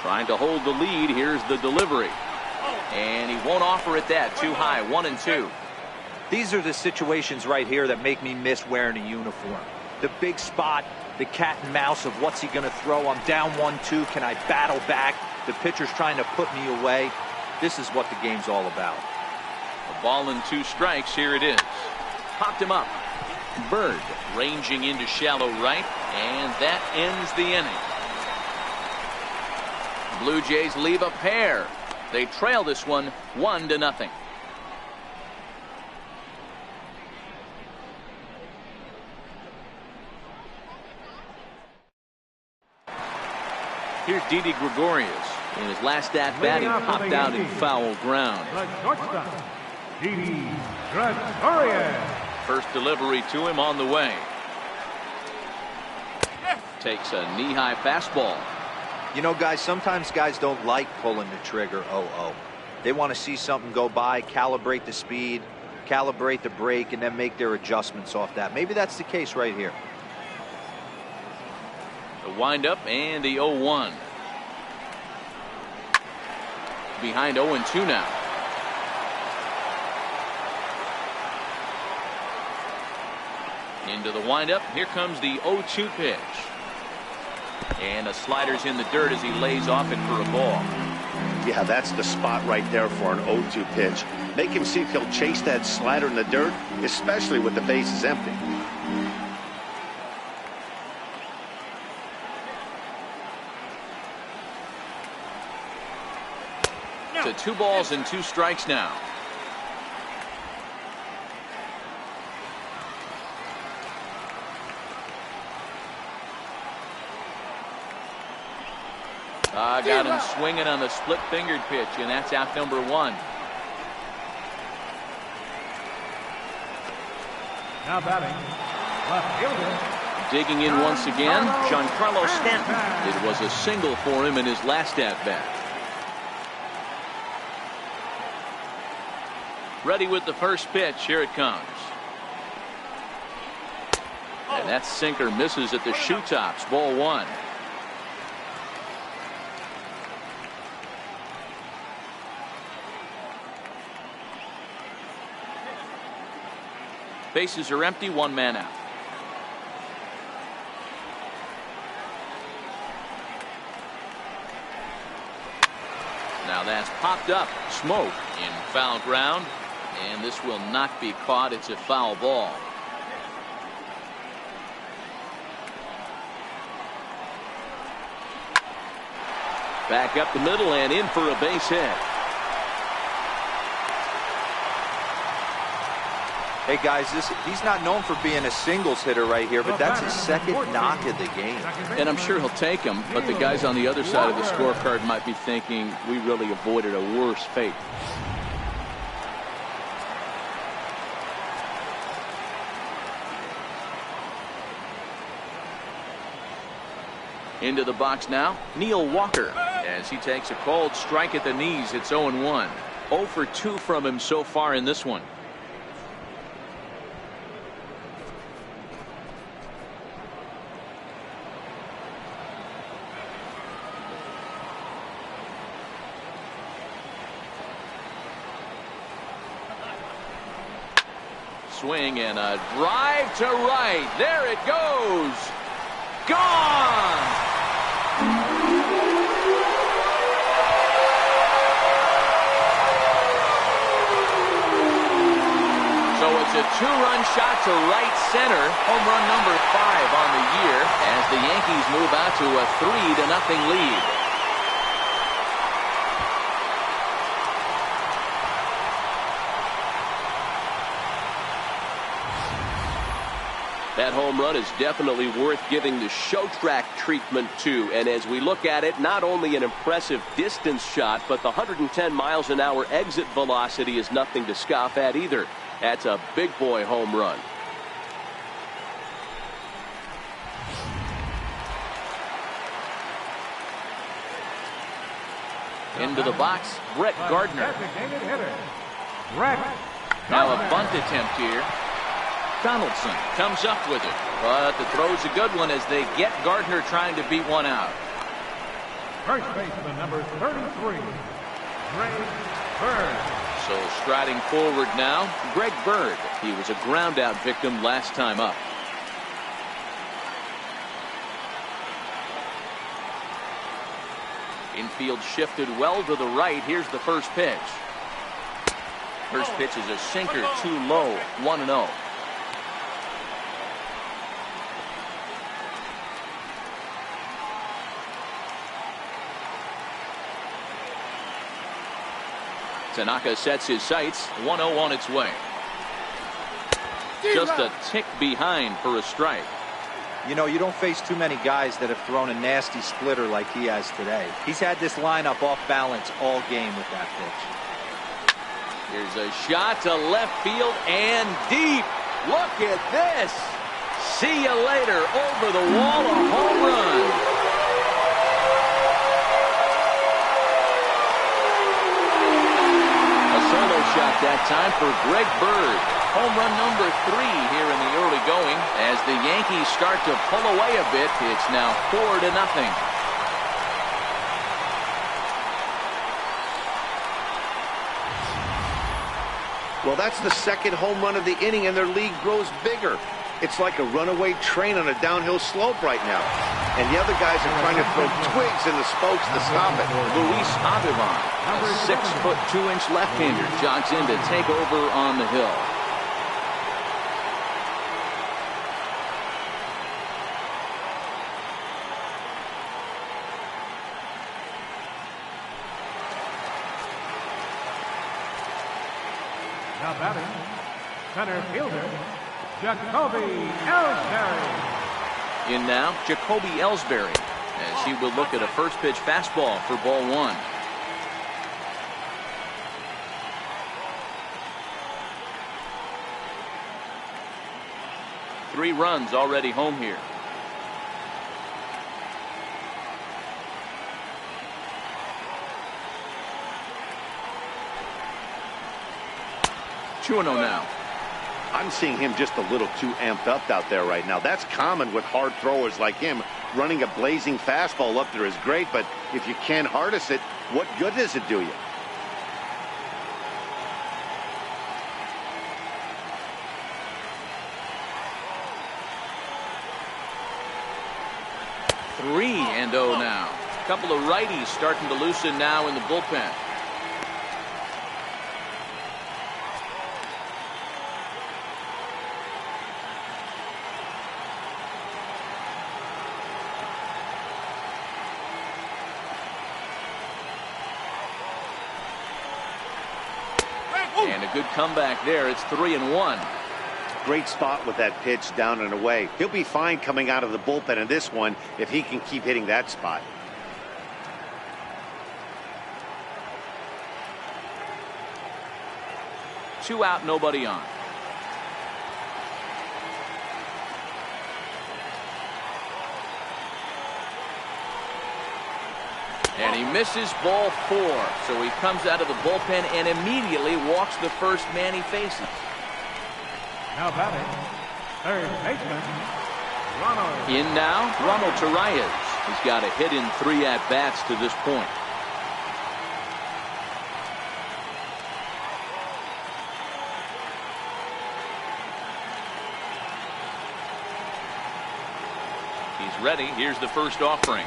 Trying to hold the lead. Here's the delivery. And he won't offer it that. Too high. 1-2. These are the situations right here that make me miss wearing a uniform. The big spot, the cat and mouse of what's he going to throw. I'm down 1-2. Can I battle back? The pitcher's trying to put me away. This is what the game's all about. A ball and 2 strikes. Here it is. Popped him up. Bird ranging into shallow right. And that ends the inning. Blue Jays leave a pair. They trail this one 1-0. Here's Didi Gregorius. In his last at-bat, he popped out in foul ground. The shortstop, Didi Gregorius. First delivery to him on the way. Takes a knee-high fastball. You know, guys, sometimes guys don't like pulling the trigger 0-0. They want to see something go by, calibrate the speed, calibrate the brake, and then make their adjustments off that. Maybe that's the case right here. The windup and the 0-1. Behind 0-2 now. Into the windup. Here comes the 0-2 pitch. And a slider's in the dirt as he lays off it for a ball. Yeah, that's the spot right there for an 0-2 pitch. Make him see if he'll chase that slider in the dirt, especially with the bases empty. To 2 balls and 2 strikes now. Got him swinging on the split-fingered pitch, and that's out number 1. Now batting, left fielder. Digging in once again, Giancarlo Stanton. It was a single for him in his last at-bat. Ready with the first pitch. Here it comes. And That sinker misses at the shoe tops. Ball one. Bases are empty, one man out. Now that's popped up. Smoke in foul ground. And this will not be caught. It's a foul ball. Back up the middle and in for a base hit. Hey guys, he's not known for being a singles hitter right here, but that's his second knock of the game. And I'm sure he'll take him, but the guys on the other side of the scorecard might be thinking we really avoided a worse fate. Into the box now, Neil Walker, as he takes a cold strike at the knees. It's 0-1. 0 for 2 from him so far in this one. Swing and a drive to right. There it goes. Gone. So it's a 2-run shot to right center. Home run number 5 on the year as the Yankees move out to a 3-0 lead. That home run is definitely worth giving the show track treatment to. And as we look at it, not only an impressive distance shot, but the 110 miles an hour exit velocity is nothing to scoff at either. That's a big boy home run. Into the box, Brett Gardner. Now a bunt attempt here. Donaldson comes up with it, but the throw's a good one as they get Gardner trying to beat one out. First baseman number 33, Greg Bird. So striding forward now, Greg Bird. He was a ground out victim last time up. Infield shifted well to the right. Here's the first pitch. First pitch is a sinker, too low, 1-0. Tanaka sets his sights. 1-0 on its way. Just a tick behind for a strike. You know, you don't face too many guys that have thrown a nasty splitter like he has today. He's had this lineup off balance all game with that pitch. Here's a shot to left field and deep. Look at this. See you later. Over the wall, a home run. Solo shot that time for Greg Bird. Home run number 3 here in the early going. As the Yankees start to pull away a bit, it's now 4-0. Well, that's the second home run of the inning, and their lead grows bigger. It's like a runaway train on a downhill slope right now. And the other guys are trying to throw twigs in the spokes to stop it. Luis Avilan, a 6-foot 2-inch left-hander, jogs in to take over on the hill. Now batting, center fielder, Jacoby Ellsbury. In now, Jacoby Ellsbury, as he will look at a first pitch fastball for ball 1. Three runs already home here. Two 2-0 now. I'm seeing him just a little too amped up out there right now. That's common with hard throwers like him. Running a blazing fastball up there is great, but if you can't harness it, what good does it do you? Three and 0 now. A couple of righties starting to loosen now in the bullpen. And a good comeback there. It's 3-1. Great spot with that pitch down and away. He'll be fine coming out of the bullpen in this one if he can keep hitting that spot. Two out, nobody on. And he misses ball 4. So he comes out of the bullpen and immediately walks the first man he faces. Now batting, third baseman, Ronald. In now, Ronald Torreyes. He's got a hit in 3 at-bats to this point. He's ready. Here's the first offering.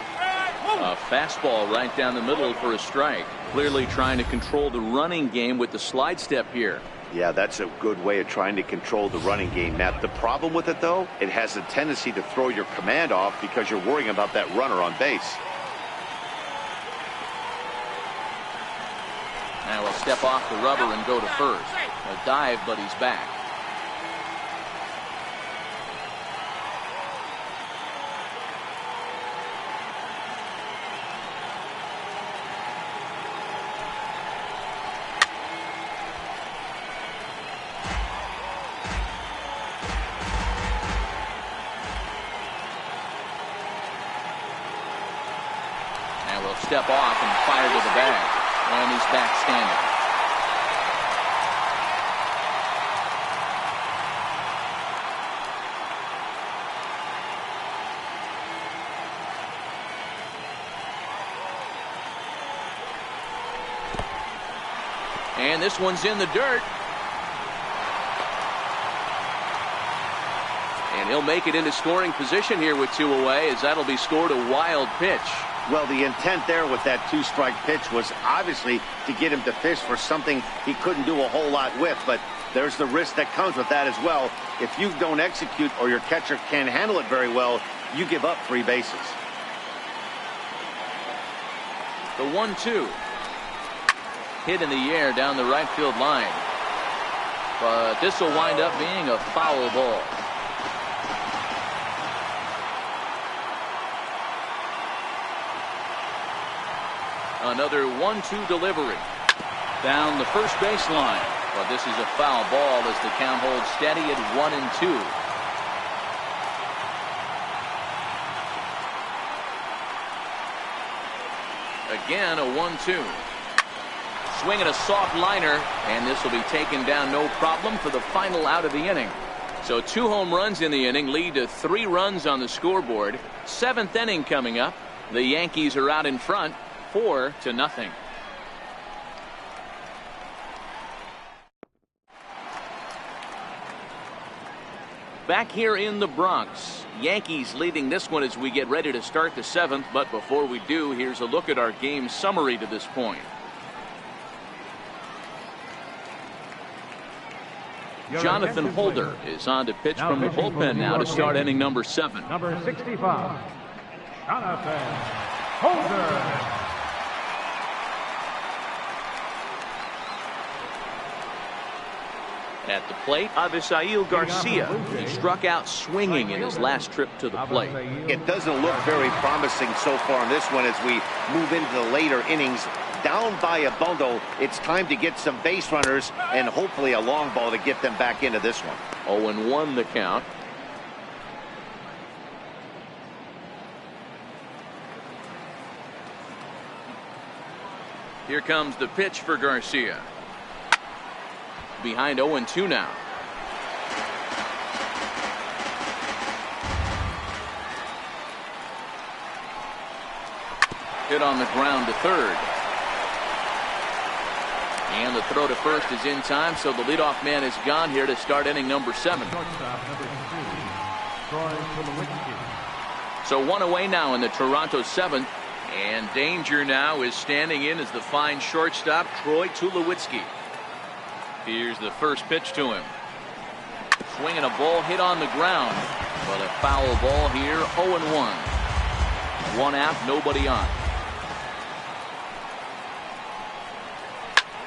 A fastball right down the middle for a strike. Clearly trying to control the running game with the slide step here. Yeah, that's a good way of trying to control the running game, Matt. The problem with it, though, it has a tendency to throw your command off because you're worrying about that runner on base. Now he'll step off the rubber and go to first. A dive, but he's back. Step off and fire to the bag. And he's back standing. And this one's in the dirt. And he'll make it into scoring position here with 2 away, as that'll be scored a wild pitch. Well, the intent there with that 2-strike pitch was obviously to get him to fish for something he couldn't do a whole lot with, but there's the risk that comes with that as well. If you don't execute or your catcher can't handle it very well, you give up 3 bases. The 1-2. Hit in the air down the right field line. But this will wind up being a foul ball. Another 1-2 delivery down the first baseline. But this is a foul ball as the count holds steady at 1-2. Again, a 1-2. Swinging a soft liner, and this will be taken down no problem for the final out of the inning. So 2 home runs in the inning lead to 3 runs on the scoreboard. 7th inning coming up. The Yankees are out in front, 4-0. Back here in the Bronx, Yankees leading this one as we get ready to start the 7th. But before we do, here's a look at our game summary to this point. Jonathan Holder is on to pitch from the bullpen now to start inning number 7. Number 65, Jonathan Holder. At the plate, Avisail Garcia. He struck out swinging in his last trip to the plate. It doesn't look very promising so far in this one as we move into the later innings. Down by a bundle, it's time to get some base runners and hopefully a long ball to get them back into this one. 0-1 the count. Here comes the pitch for Garcia. Behind 0-2 now. Hit on the ground to third. And the throw to first is in time, so the leadoff man is gone here to start inning number 7. So 1 away now in the Toronto 7th. And danger now is standing in as the fine shortstop, Troy Tulowitzki. Here's the first pitch to him. Swinging a ball hit on the ground. But a foul ball here, 0-1. 1 out, nobody on.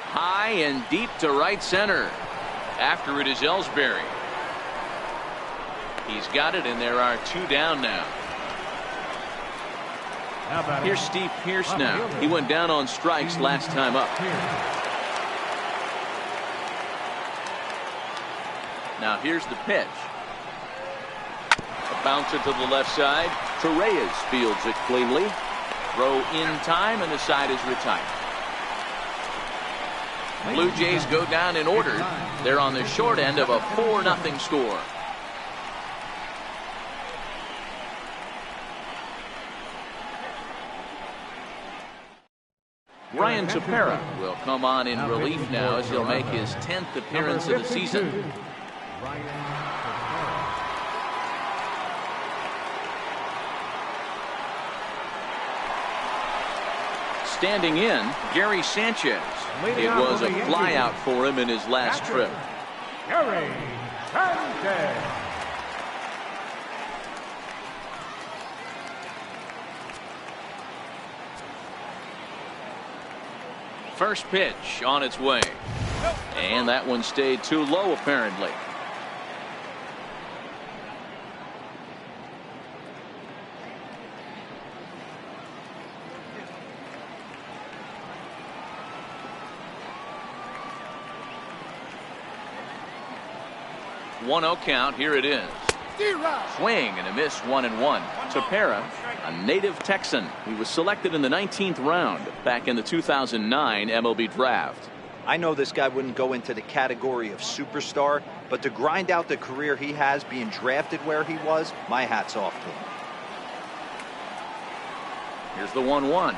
High and deep to right center. After it is Ellsbury. He's got it, and there are 2 down now. Here's Steve Pearce now. He went down on strikes last time up. Now here's the pitch. A bouncer to the left side. Torreyes fields it cleanly. Throw in time, and the side is retired. Blue Jays go down in order. They're on the short end of a 4-0 score. Brian Tepera will come on in relief now as he'll make his 10th appearance of the season. Standing in, Gary Sanchez. It was a flyout for him in his last trip. Gary Sanchez. First pitch on its way. And that one stayed too low, apparently. One-0 count. Here it is. Swing and a miss, 1-1. Tepera, a native Texan. He was selected in the 19th round back in the 2009 MLB draft. I know this guy wouldn't go into the category of superstar, but to grind out the career he has being drafted where he was, my hat's off to him. Here's the 1-1.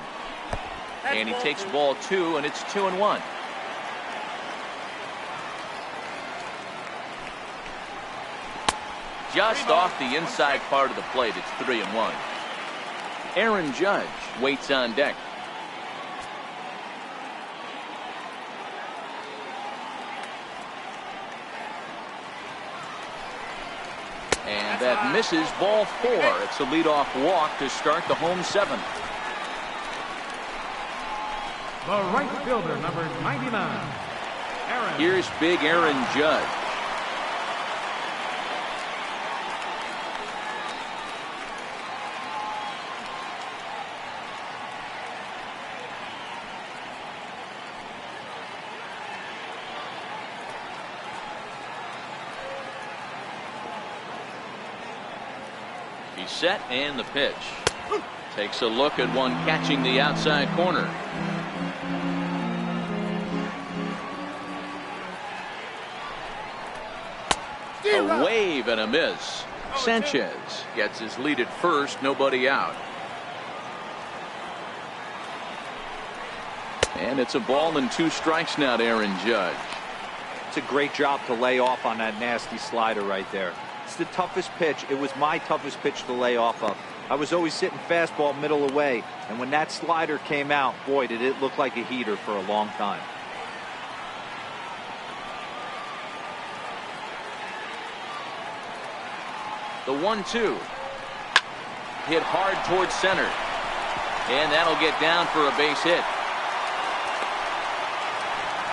And he takes ball 2, and it's 2-1. Just off the inside part of the plate, it's 3-1. Aaron Judge waits on deck. And that misses, ball 4. It's a leadoff walk to start the home 7th. The right fielder, number 99. Here's big Aaron Judge. He's set, and the pitch. Takes a look at one catching the outside corner. A wave and a miss. Sanchez gets his lead at first, nobody out. And it's a ball and 2 strikes now to Aaron Judge. It's a great job to lay off on that nasty slider right there. It's the toughest pitch. It was my toughest pitch to lay off of. I was always sitting fastball middle away, and when that slider came out, boy, did it look like a heater for a long time. The 1-2. Hit hard towards center. And that'll get down for a base hit.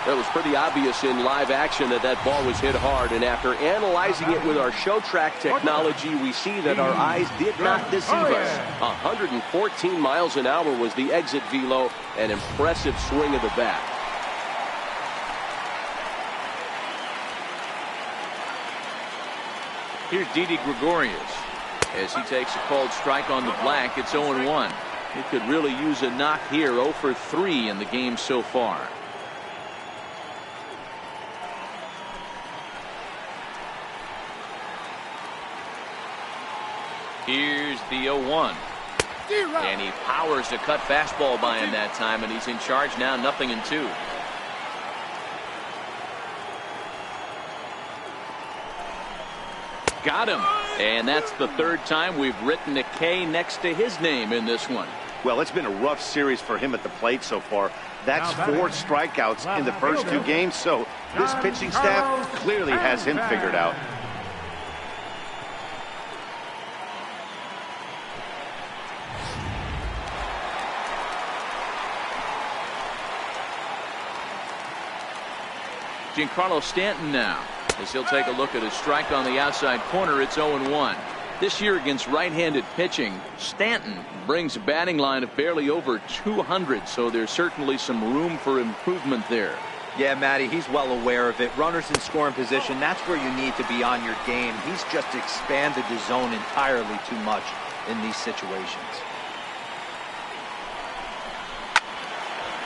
It was pretty obvious in live action that that ball was hit hard, and after analyzing it with our show track technology, we see that our eyes did not deceive us. 114 miles an hour was the exit velo, an impressive swing of the bat. Here's Didi Gregorius as he takes a called strike on the black. It's 0-1. He could really use a knock here. 0 for 3 in the game so far. Here's the 0-1. And he powers a cut fastball by him that time, and he's in charge now, 0-2. Got him. And that's the third time we've written a K next to his name in this one. Well, it's been a rough series for him at the plate so far. That's 4 strikeouts in the first 2 games, so this pitching staff clearly has him figured out. Giancarlo Stanton now, as he'll take a look at his strike on the outside corner. It's 0-1. This year against right-handed pitching, Stanton brings a batting line of barely over 200, so there's certainly some room for improvement there. Yeah, Matty, he's well aware of it. Runners in scoring position, that's where you need to be on your game. He's just expanded the zone entirely too much in these situations.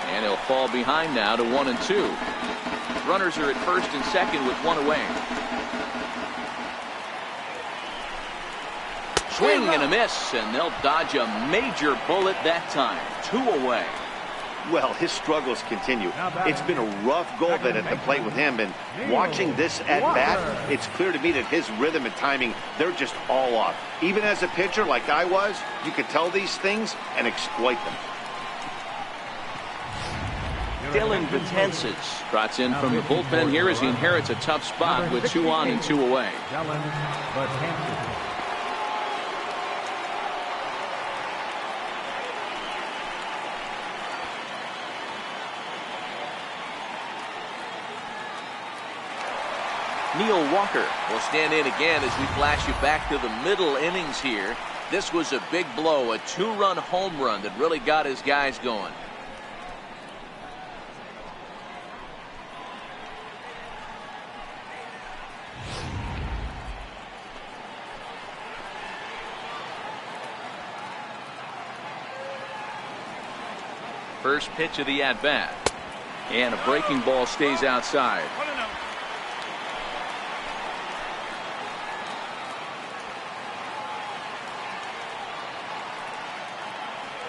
And he'll fall behind now to 1-2. Runners are at first and second with 1 away. Swing and a miss, and they'll dodge a major bullet that time. 2 away. Well, his struggles continue. It's been a rough go of it at the plate with him, and watching this at bat, it's clear to me that his rhythm and timing, they're just all off. Even as a pitcher like I was, you could tell these things and exploit them. Dylan Betances trots in from the bullpen here as he inherits a tough spot with 2 on and 2 away. Neil Walker will stand in again as we flash you back to the middle innings here. This was a big blow, a 2-run home run that really got his guys going. First pitch of the at-bat. And a breaking ball stays outside.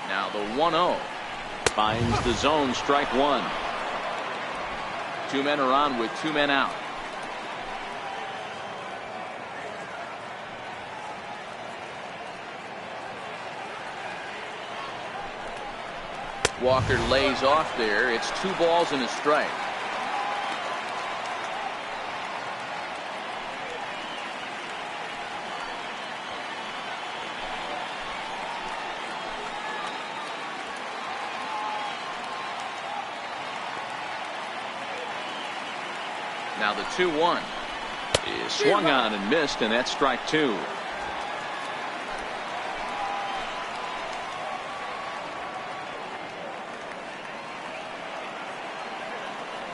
Now the 1-0. Finds the zone, strike 1. 2 men are on with 2 men out. Walker lays off there. It's 2 balls and a strike. Now the 2-1 is swung on and missed, and that's strike 2.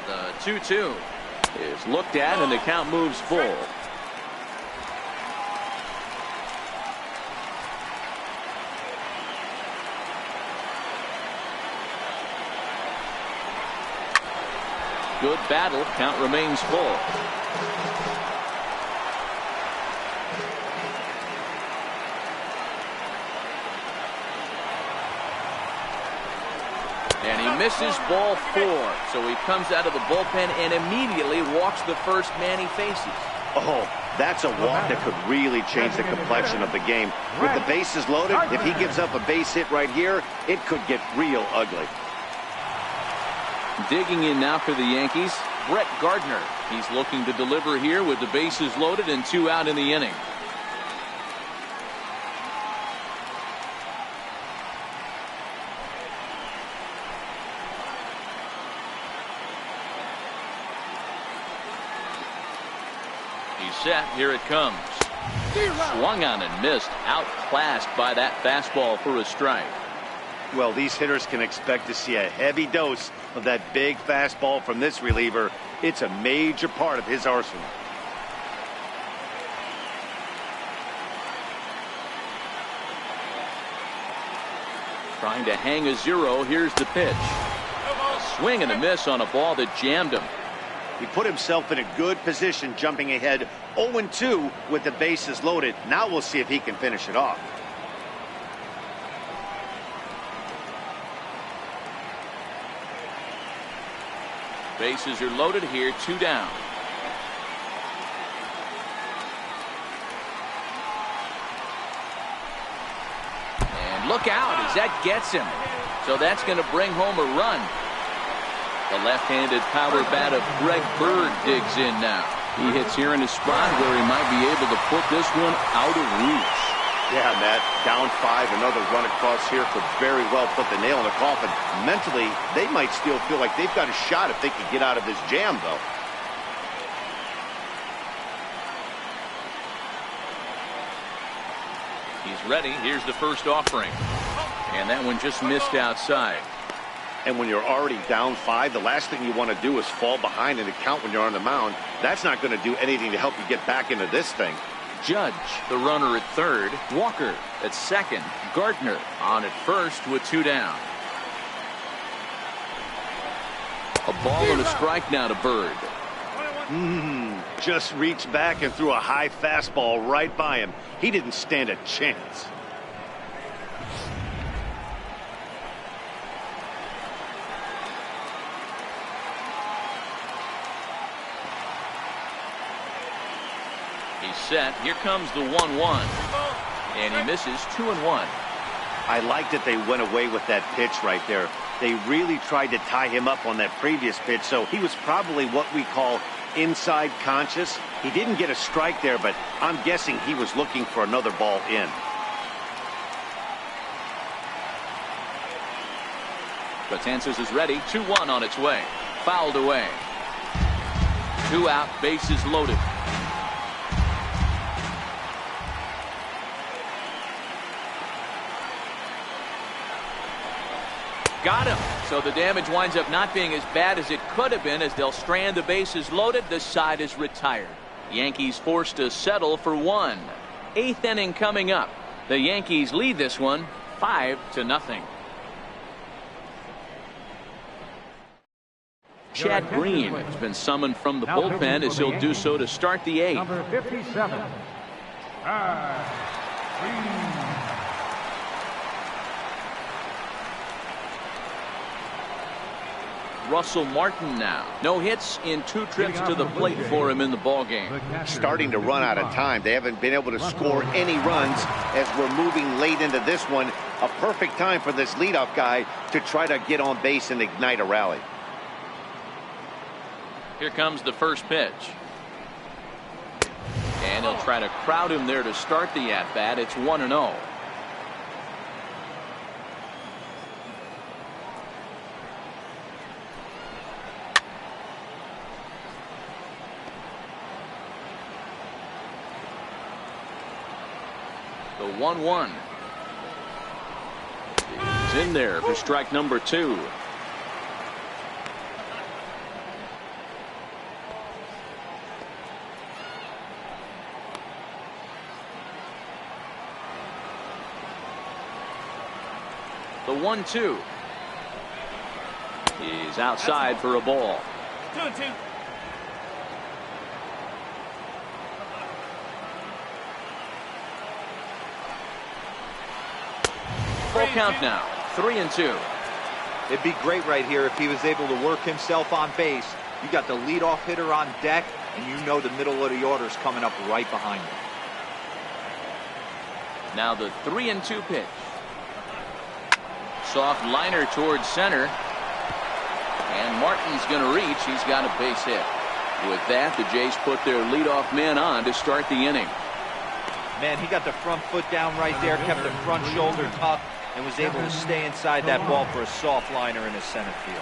The 2-2 is looked at, and the count moves full. Good battle. Count remains full. And he misses ball 4. So he comes out of the bullpen and immediately walks the first man he faces. Oh, that's a walk that could really change the complexion of the game. With the bases loaded, if he gives up a base hit right here, it could get real ugly. Digging in now for the Yankees, Brett Gardner. He's looking to deliver here with the bases loaded and 2 out in the inning. He's set. Here it comes. Swung on and missed. Outclassed by that fastball for a strike. Well, these hitters can expect to see a heavy dose of that big fastball from this reliever. It's a major part of his arsenal. Trying to hang a 0. Here's the pitch. A swing and a miss on a ball that jammed him. He put himself in a good position, jumping ahead 0-2 with the bases loaded. Now we'll see if he can finish it off. Bases are loaded here, 2 down. And look out as that gets him. So that's going to bring home a run. The left-handed power bat of Greg Bird digs in now. He hits here in a spot where he might be able to put this one out of reach. Yeah, Matt, down 5, another run across here could very well put the nail in the coffin. Mentally, they might still feel like they've got a shot if they could get out of this jam, though. He's ready. Here's the first offering. And that one just missed outside. And when you're already down 5, the last thing you want to do is fall behind in the count when you're on the mound. That's not going to do anything to help you get back into this thing. Judge, the runner at third. Walker at second. Gardner on at first with 2 down. A ball and a strike now to Bird. Just reached back and threw a high fastball right by him. He didn't stand a chance. He's set. Here comes the 1-1. And he misses 2-1. I like that they went away with that pitch right there. They really tried to tie him up on that previous pitch, so he was probably what we call inside conscious. He didn't get a strike there, but I'm guessing he was looking for another ball in. Betances is ready. 2-1 on its way. Fouled away. 2 out, bases loaded. Got him. So the damage winds up not being as bad as it could have been as they'll strand the bases loaded. The side is retired. Yankees forced to settle for 1. 8th inning coming up. The Yankees lead this one 5-0. Chad Green has been summoned from the bullpen as he'll do so to start the 8th. Number 57. Green. Russell Martin now. No hits in 2 trips to the plate for him in the ballgame. Starting to run out of time. They haven't been able to score any runs as we're moving late into this one. A perfect time for this leadoff guy to try to get on base and ignite a rally. Here comes the first pitch. And he'll try to crowd him there to start the at-bat. It's 1-0. The 1-1 is in there for strike number 2. The 1-2 is outside for a ball. 2-2. Full count now. 3-2. It'd be great right here if he was able to work himself on base. You got the leadoff hitter on deck, and you know the middle of the order is coming up right behind him. Now the 3-2 pitch. Soft liner towards center. And Martin's going to reach. He's got a base hit. With that, the Jays put their leadoff man on to start the inning. Man, he got the front foot down right there, kept the front shoulder tucked, and was able to stay inside that ball for a soft liner in his center field.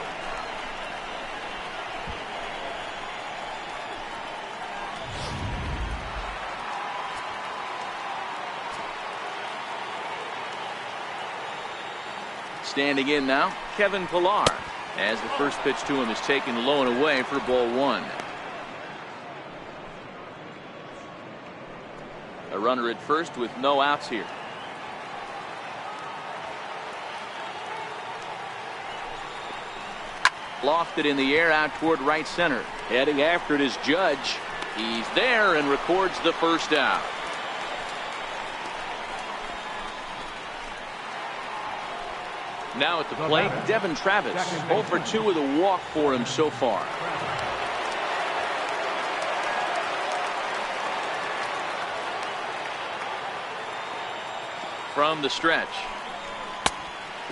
Standing in now, Kevin Pillar, as the first pitch to him is taken low and away for ball 1. A runner at first with no outs here. Lofted in the air out toward right center. Heading after it is Judge. He's there and records the first out. Now at the plate, Devin Travis. 0 for 2 with a walk for him so far. From the stretch.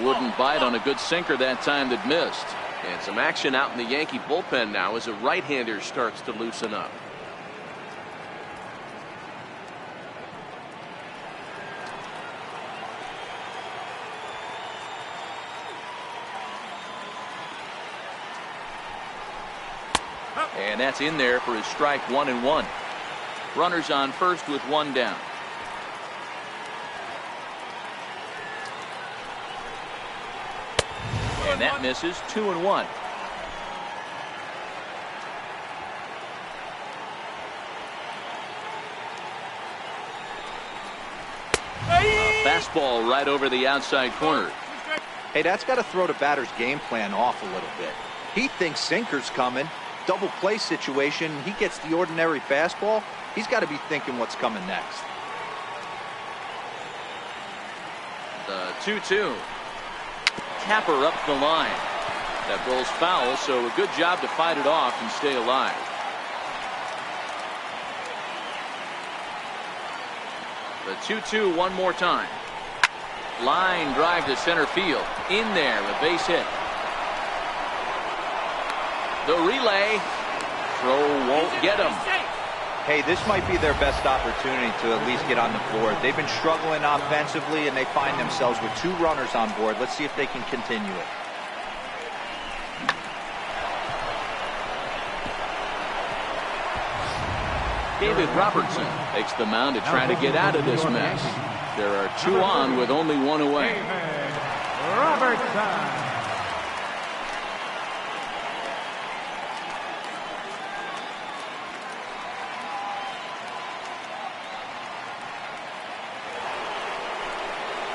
Wouldn't bite on a good sinker that time that missed. And some action out in the Yankee bullpen now as a right-hander starts to loosen up. And that's in there for his strike 1-1. Runners on first with 1 down. And that misses. 2-1. Fastball right over the outside corner. Hey, that's got to throw the batter's game plan off a little bit. He thinks sinker's coming. Double play situation. He gets the ordinary fastball. He's got to be thinking what's coming next. The 2-2. Capper up the line. That rolls foul, so a good job to fight it off and stay alive. The 2-2 one more time. Line drive to center field. In there, a base hit. The relay. Throw won't get him. Hey, this might be their best opportunity to at least get on the board. They've been struggling offensively, and they find themselves with 2 runners on board. Let's see if they can continue it. David Robertson takes the mound to try to get out of this mess. There are 2 on with only 1 away. Robertson.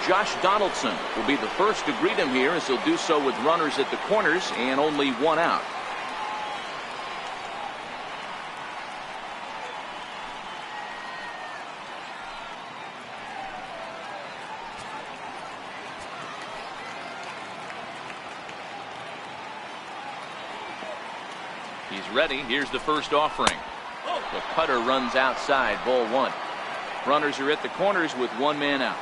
Josh Donaldson will be the first to greet him here, as he'll do so with runners at the corners and only 1 out. He's ready. Here's the first offering. The cutter runs outside. Ball 1. Runners are at the corners with 1 man out.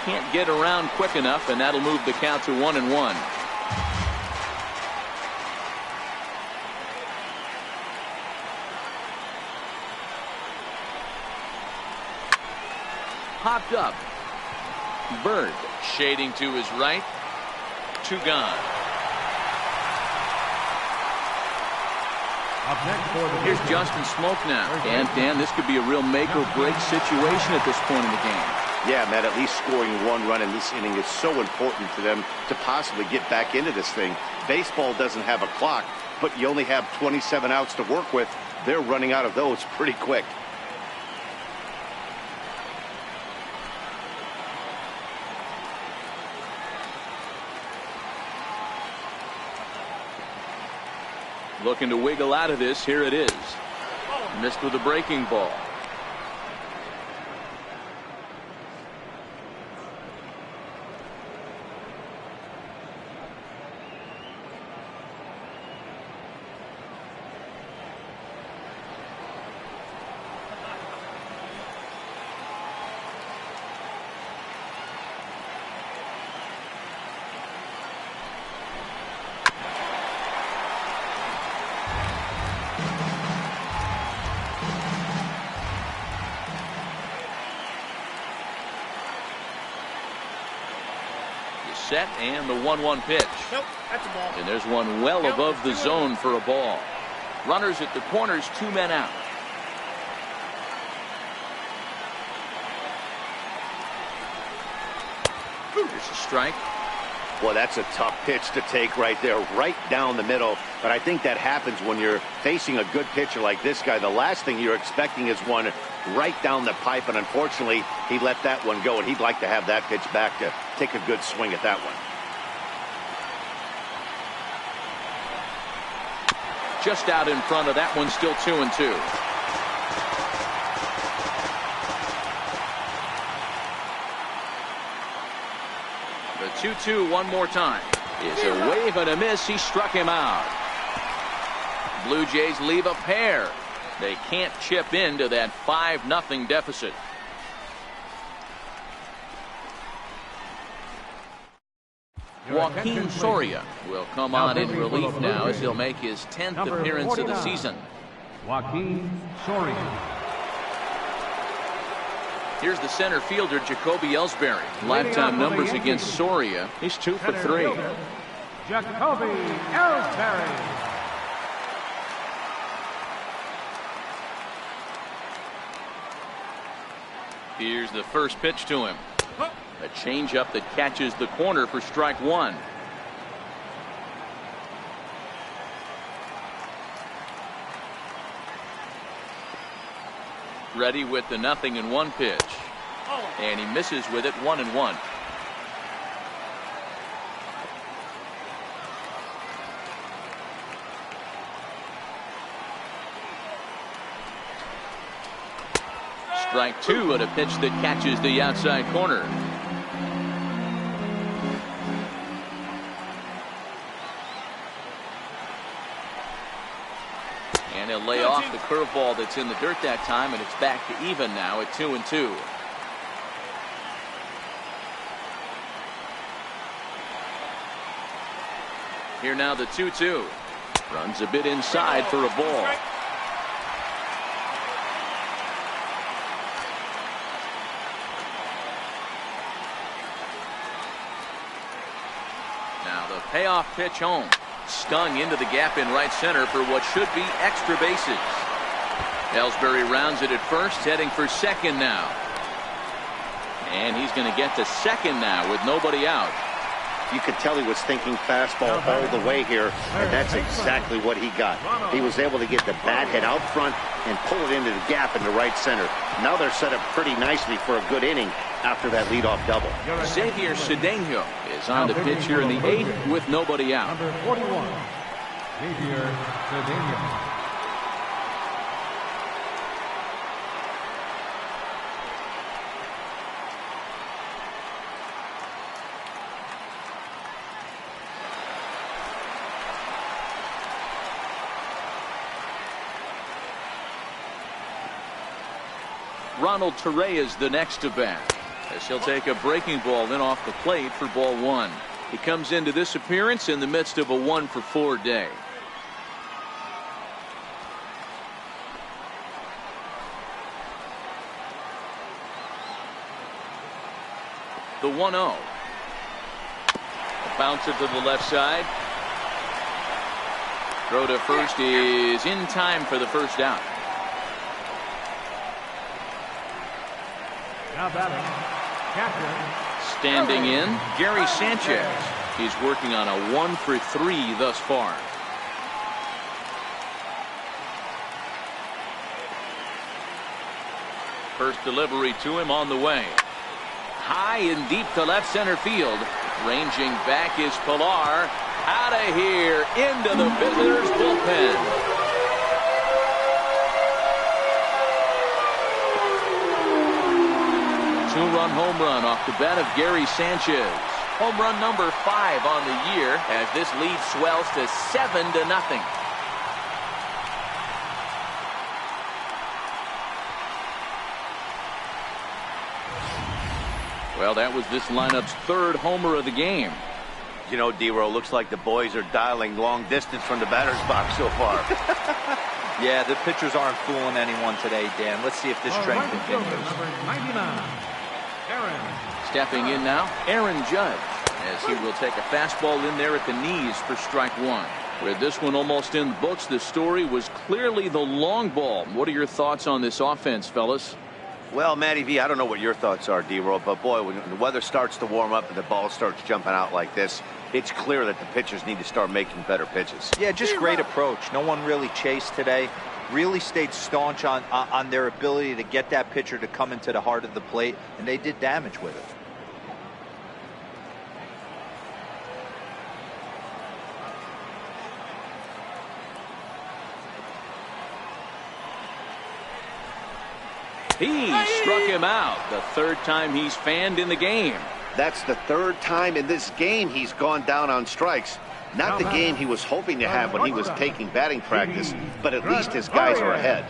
Can't get around quick enough, and that'll move the count to 1-1. Popped up. Bird shading to his right. 2 gone. Up next for the Here's Justin Smoke now. And Dan, this could be a real make or break situation at this point in the game. Yeah, Matt, at least scoring 1 run in this inning is so important for them to possibly get back into this thing. Baseball doesn't have a clock, but you only have 27 outs to work with. They're running out of those pretty quick. Looking to wiggle out of this. Here it is. Missed with a breaking ball. Set and the 1-1 pitch. Nope, that's a ball. And there's one well above the zone for a ball. Runners at the corners, 2 men out. Here's a strike. Well, that's a tough pitch to take right there, right down the middle. But I think that happens when you're facing a good pitcher like this guy. The last thing you're expecting is one right down the pipe, and unfortunately, he let that one go, and he'd like to have that pitch back to take a good swing at that one. Just out in front of that one, still 2-2. 2-2 one more time. It's a wave and a miss. He struck him out. Blue Jays leave a pair. They can't chip into that 5-0 deficit. Joaquin Soria will come on in relief now as he'll make his 10th appearance of the season. Joaquin Soria. Here's the center fielder, Jacoby Ellsbury. Lifetime numbers against Soria. He's 2 for 3. Jacoby Ellsbury. Here's the first pitch to him. A changeup that catches the corner for strike one. Ready with the 0-1 pitch. And he misses with it, 1-1. Strike two at a pitch that catches the outside corner. And he'll lay off the curveball that's in the dirt that time, and it's back to even now at 2-2. Here now the 2-2. Runs a bit inside for a ball. Now the payoff pitch home. Stung into the gap in right center for what should be extra bases. Ellsbury rounds it at first, heading for second now. And he's going to get to second now with nobody out. You could tell he was thinking fastball all the way here, and that's exactly what he got. He was able to get the bat head out front and pull it into the gap in the right center. Now they're set up pretty nicely for a good inning after that leadoff double. Xavier Cedeno is on the pitch here in the 8th with nobody out. Number 41, Xavier Cedeno. Ronald Torre is the next to bat, as he'll take a breaking ball in off the plate for ball one. He comes into this appearance in the midst of a 1-for-4 day. The 1-0. Bounce it to the left side. Throw to first is in time for the first out. Now batting, catcher. Standing in, Gary Sanchez. He's working on a 1-for-3 thus far. First delivery to him on the way. High and deep to left center field. Ranging back is Pilar. Out of here into the visitors' bullpen. Two-run home run off the bat of Gary Sanchez. Home run number 5 on the year as this lead swells to 7-0. Well, that was this lineup's 3rd homer of the game. You know, D-Row, looks like the boys are dialing long distance from the batter's box so far. Yeah, the pitchers aren't fooling anyone today, Dan. Let's see if this trend continues. Number 99, Aaron. Stepping in now, Aaron Judge, as he will take a fastball in there at the knees for strike one. With this one almost in the books, the story was clearly the long ball. What are your thoughts on this offense, fellas? Well, Matty V, I don't know what your thoughts are, D-Roll, but boy, when the weather starts to warm up and the ball starts jumping out like this, it's clear that the pitchers need to start making better pitches. Yeah, just great approach. No one really chased today. Really stayed staunch on their ability to get that pitcher to come into the heart of the plate, and they did damage with it. He struck him out the 3rd time he's fanned in the game. That's the third time in this game he's gone down on strikes. Not the game he was hoping to have when he was taking batting practice, but at least his guys are ahead.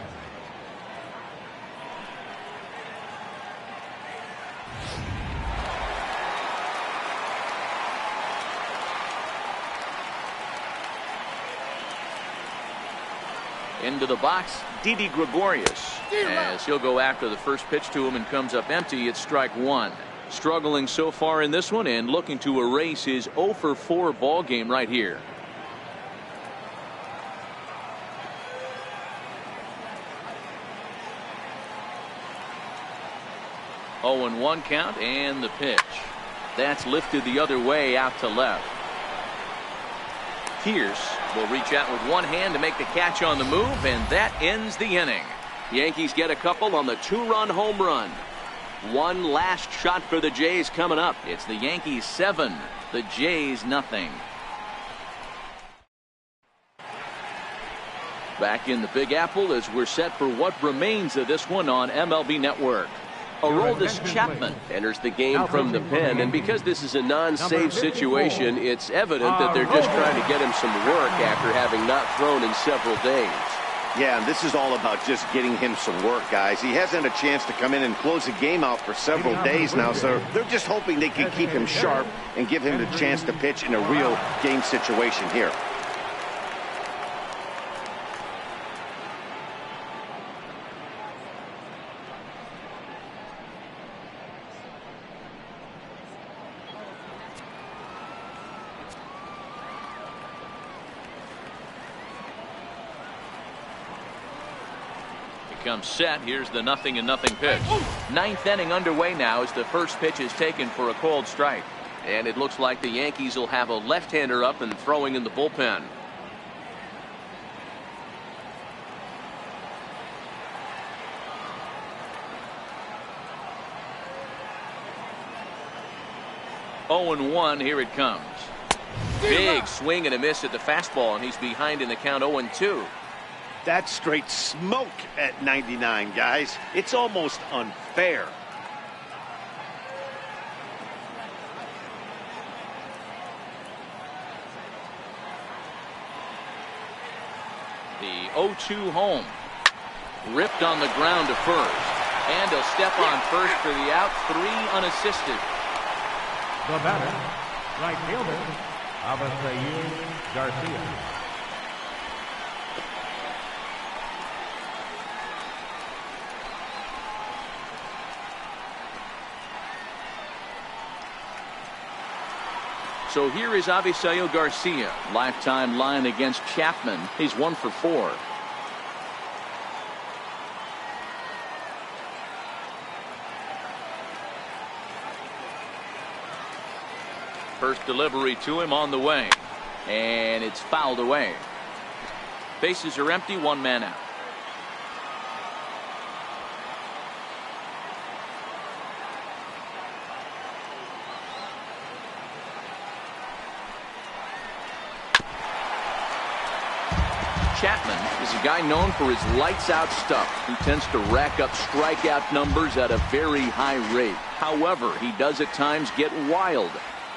Into the box, Didi Gregorius, as he'll go after the first pitch to him and comes up empty. It's strike one. Struggling so far in this one and looking to erase his 0 for 4 ball game right here. Oh, and 1 count, and the pitch. That's lifted the other way out to left. Pierce will reach out with one hand to make the catch on the move, and that ends the inning. Yankees get a couple on the 2-run home run. One last shot for the Jays coming up. It's the Yankees 7, the Jays nothing. Back in the Big Apple as we're set for what remains of this one on MLB Network. Aroldis Chapman enters the game from the pen, and because this is a non-save situation, it's evident that they're just trying to get him some work after having not thrown in several days. Yeah, and this is all about just getting him some work, guys. He hasn't had a chance to come in and close the game out for several days now, so they're just hoping they can keep him sharp and give him the chance to pitch in a real game situation here. Comes set. Here's the 0-0 pitch. Ninth inning underway now as the first pitch is taken for a cold strike. And it looks like the Yankees will have a left-hander up and throwing in the bullpen. Oh, and 1. Here it comes. Big swing and a miss at the fastball, and he's behind in the count 0-2. That's straight smoke at 99, guys. It's almost unfair. The 0-2 home. Ripped on the ground to first. And he'll step on first for the out. 3 unassisted. The batter, right fielder, Avisail Garcia. So here is Avisail Garcia. Lifetime line against Chapman. He's 1 for 4. First delivery to him on the way. And it's fouled away. Bases are empty, 1 man out. Chapman is a guy known for his lights-out stuff. He tends to rack up strikeout numbers at a very high rate. However, he does at times get wild.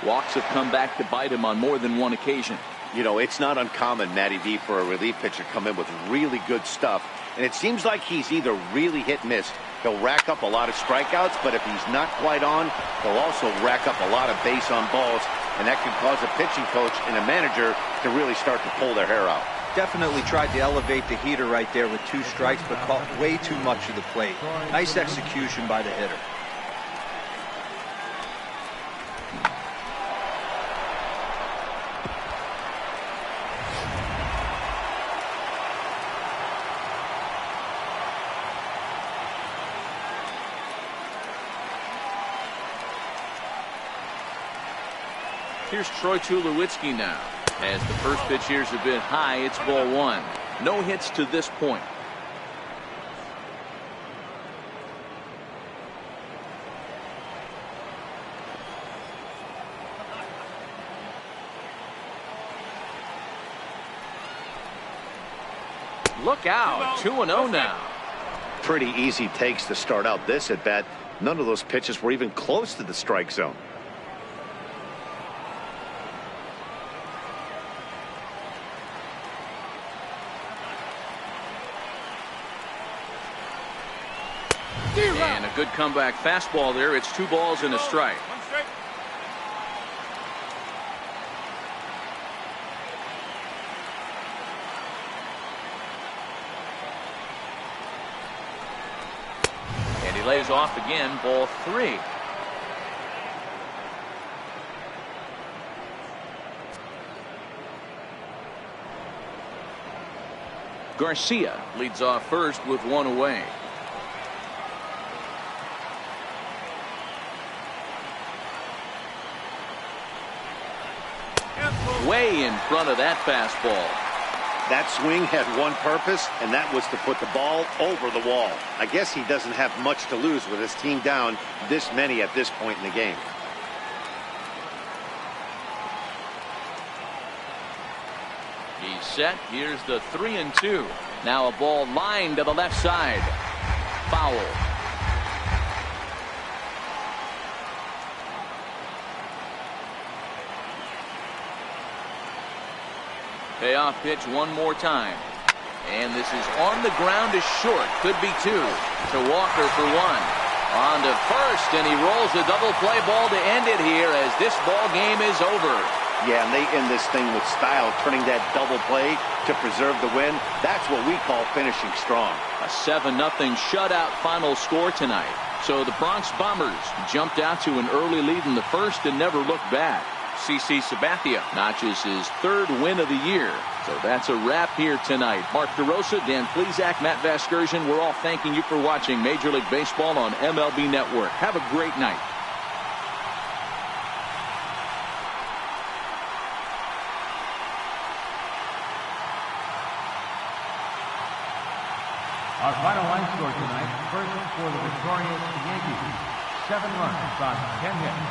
Walks have come back to bite him on more than one occasion. You know, it's not uncommon, Matty V, for a relief pitcher to come in with really good stuff. And it seems like he's either really hit-miss. He'll rack up a lot of strikeouts, but if he's not quite on, he'll also rack up a lot of base on balls. And that can cause a pitching coach and a manager to really start to pull their hair out. Definitely tried to elevate the heater right there with 2 strikes, but caught way too much of the plate. Nice execution by the hitter. Here's Troy Tulowitzki now. As the first pitch here's a bit high, it's ball 1. No hits to this point. Look out, 2-0 now. Pretty easy takes to start out this at bat. None of those pitches were even close to the strike zone. And a good comeback fastball there. It's 2 balls and a strike. And he lays off again, ball 3. Garcia leads off first with 1 away. Way in front of that fastball. That swing had one purpose, and that was to put the ball over the wall. I guess he doesn't have much to lose with his team down this many at this point in the game. He's set. Here's the 3-2. Now a ball lined to the left side. Foul. Payoff pitch one more time. And this is on the ground is short. Could be 2 to Walker for 1. On to first, and he rolls a double play ball to end it here as this ball game is over. Yeah, and they end this thing with style, turning that double play to preserve the win. That's what we call finishing strong. A 7-0 shutout final score tonight. So the Bronx Bombers jumped out to an early lead in the first and never looked back. CC Sabathia notches his 3rd win of the year. So that's a wrap here tonight. Mark DeRosa, Dan Plesac, Matt Vasgersian, we're all thanking you for watching Major League Baseball on MLB Network. Have a great night. Our final line score tonight, first for the victorious Yankees, 7 runs on 10 hits.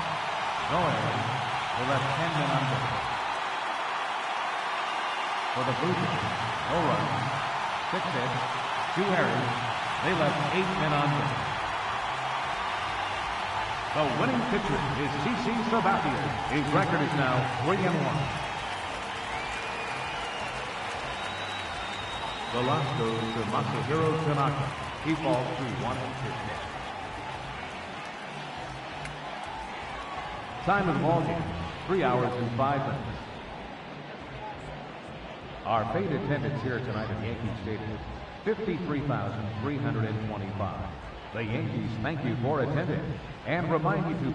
No errors. They left 10 men on base. For the Blue Jays, no runs, 6 hits, 2 errors. They left 8 men on base. The winning pitcher is CC Sabathia. His record is now 3-1. The loss goes to Masahiro Tanaka. He falls to 1-2. Time of the ball game, 3 hours and 5 minutes. Our paid attendance here tonight at Yankee Stadium, 53,325. The Yankees thank you for attending and remind you to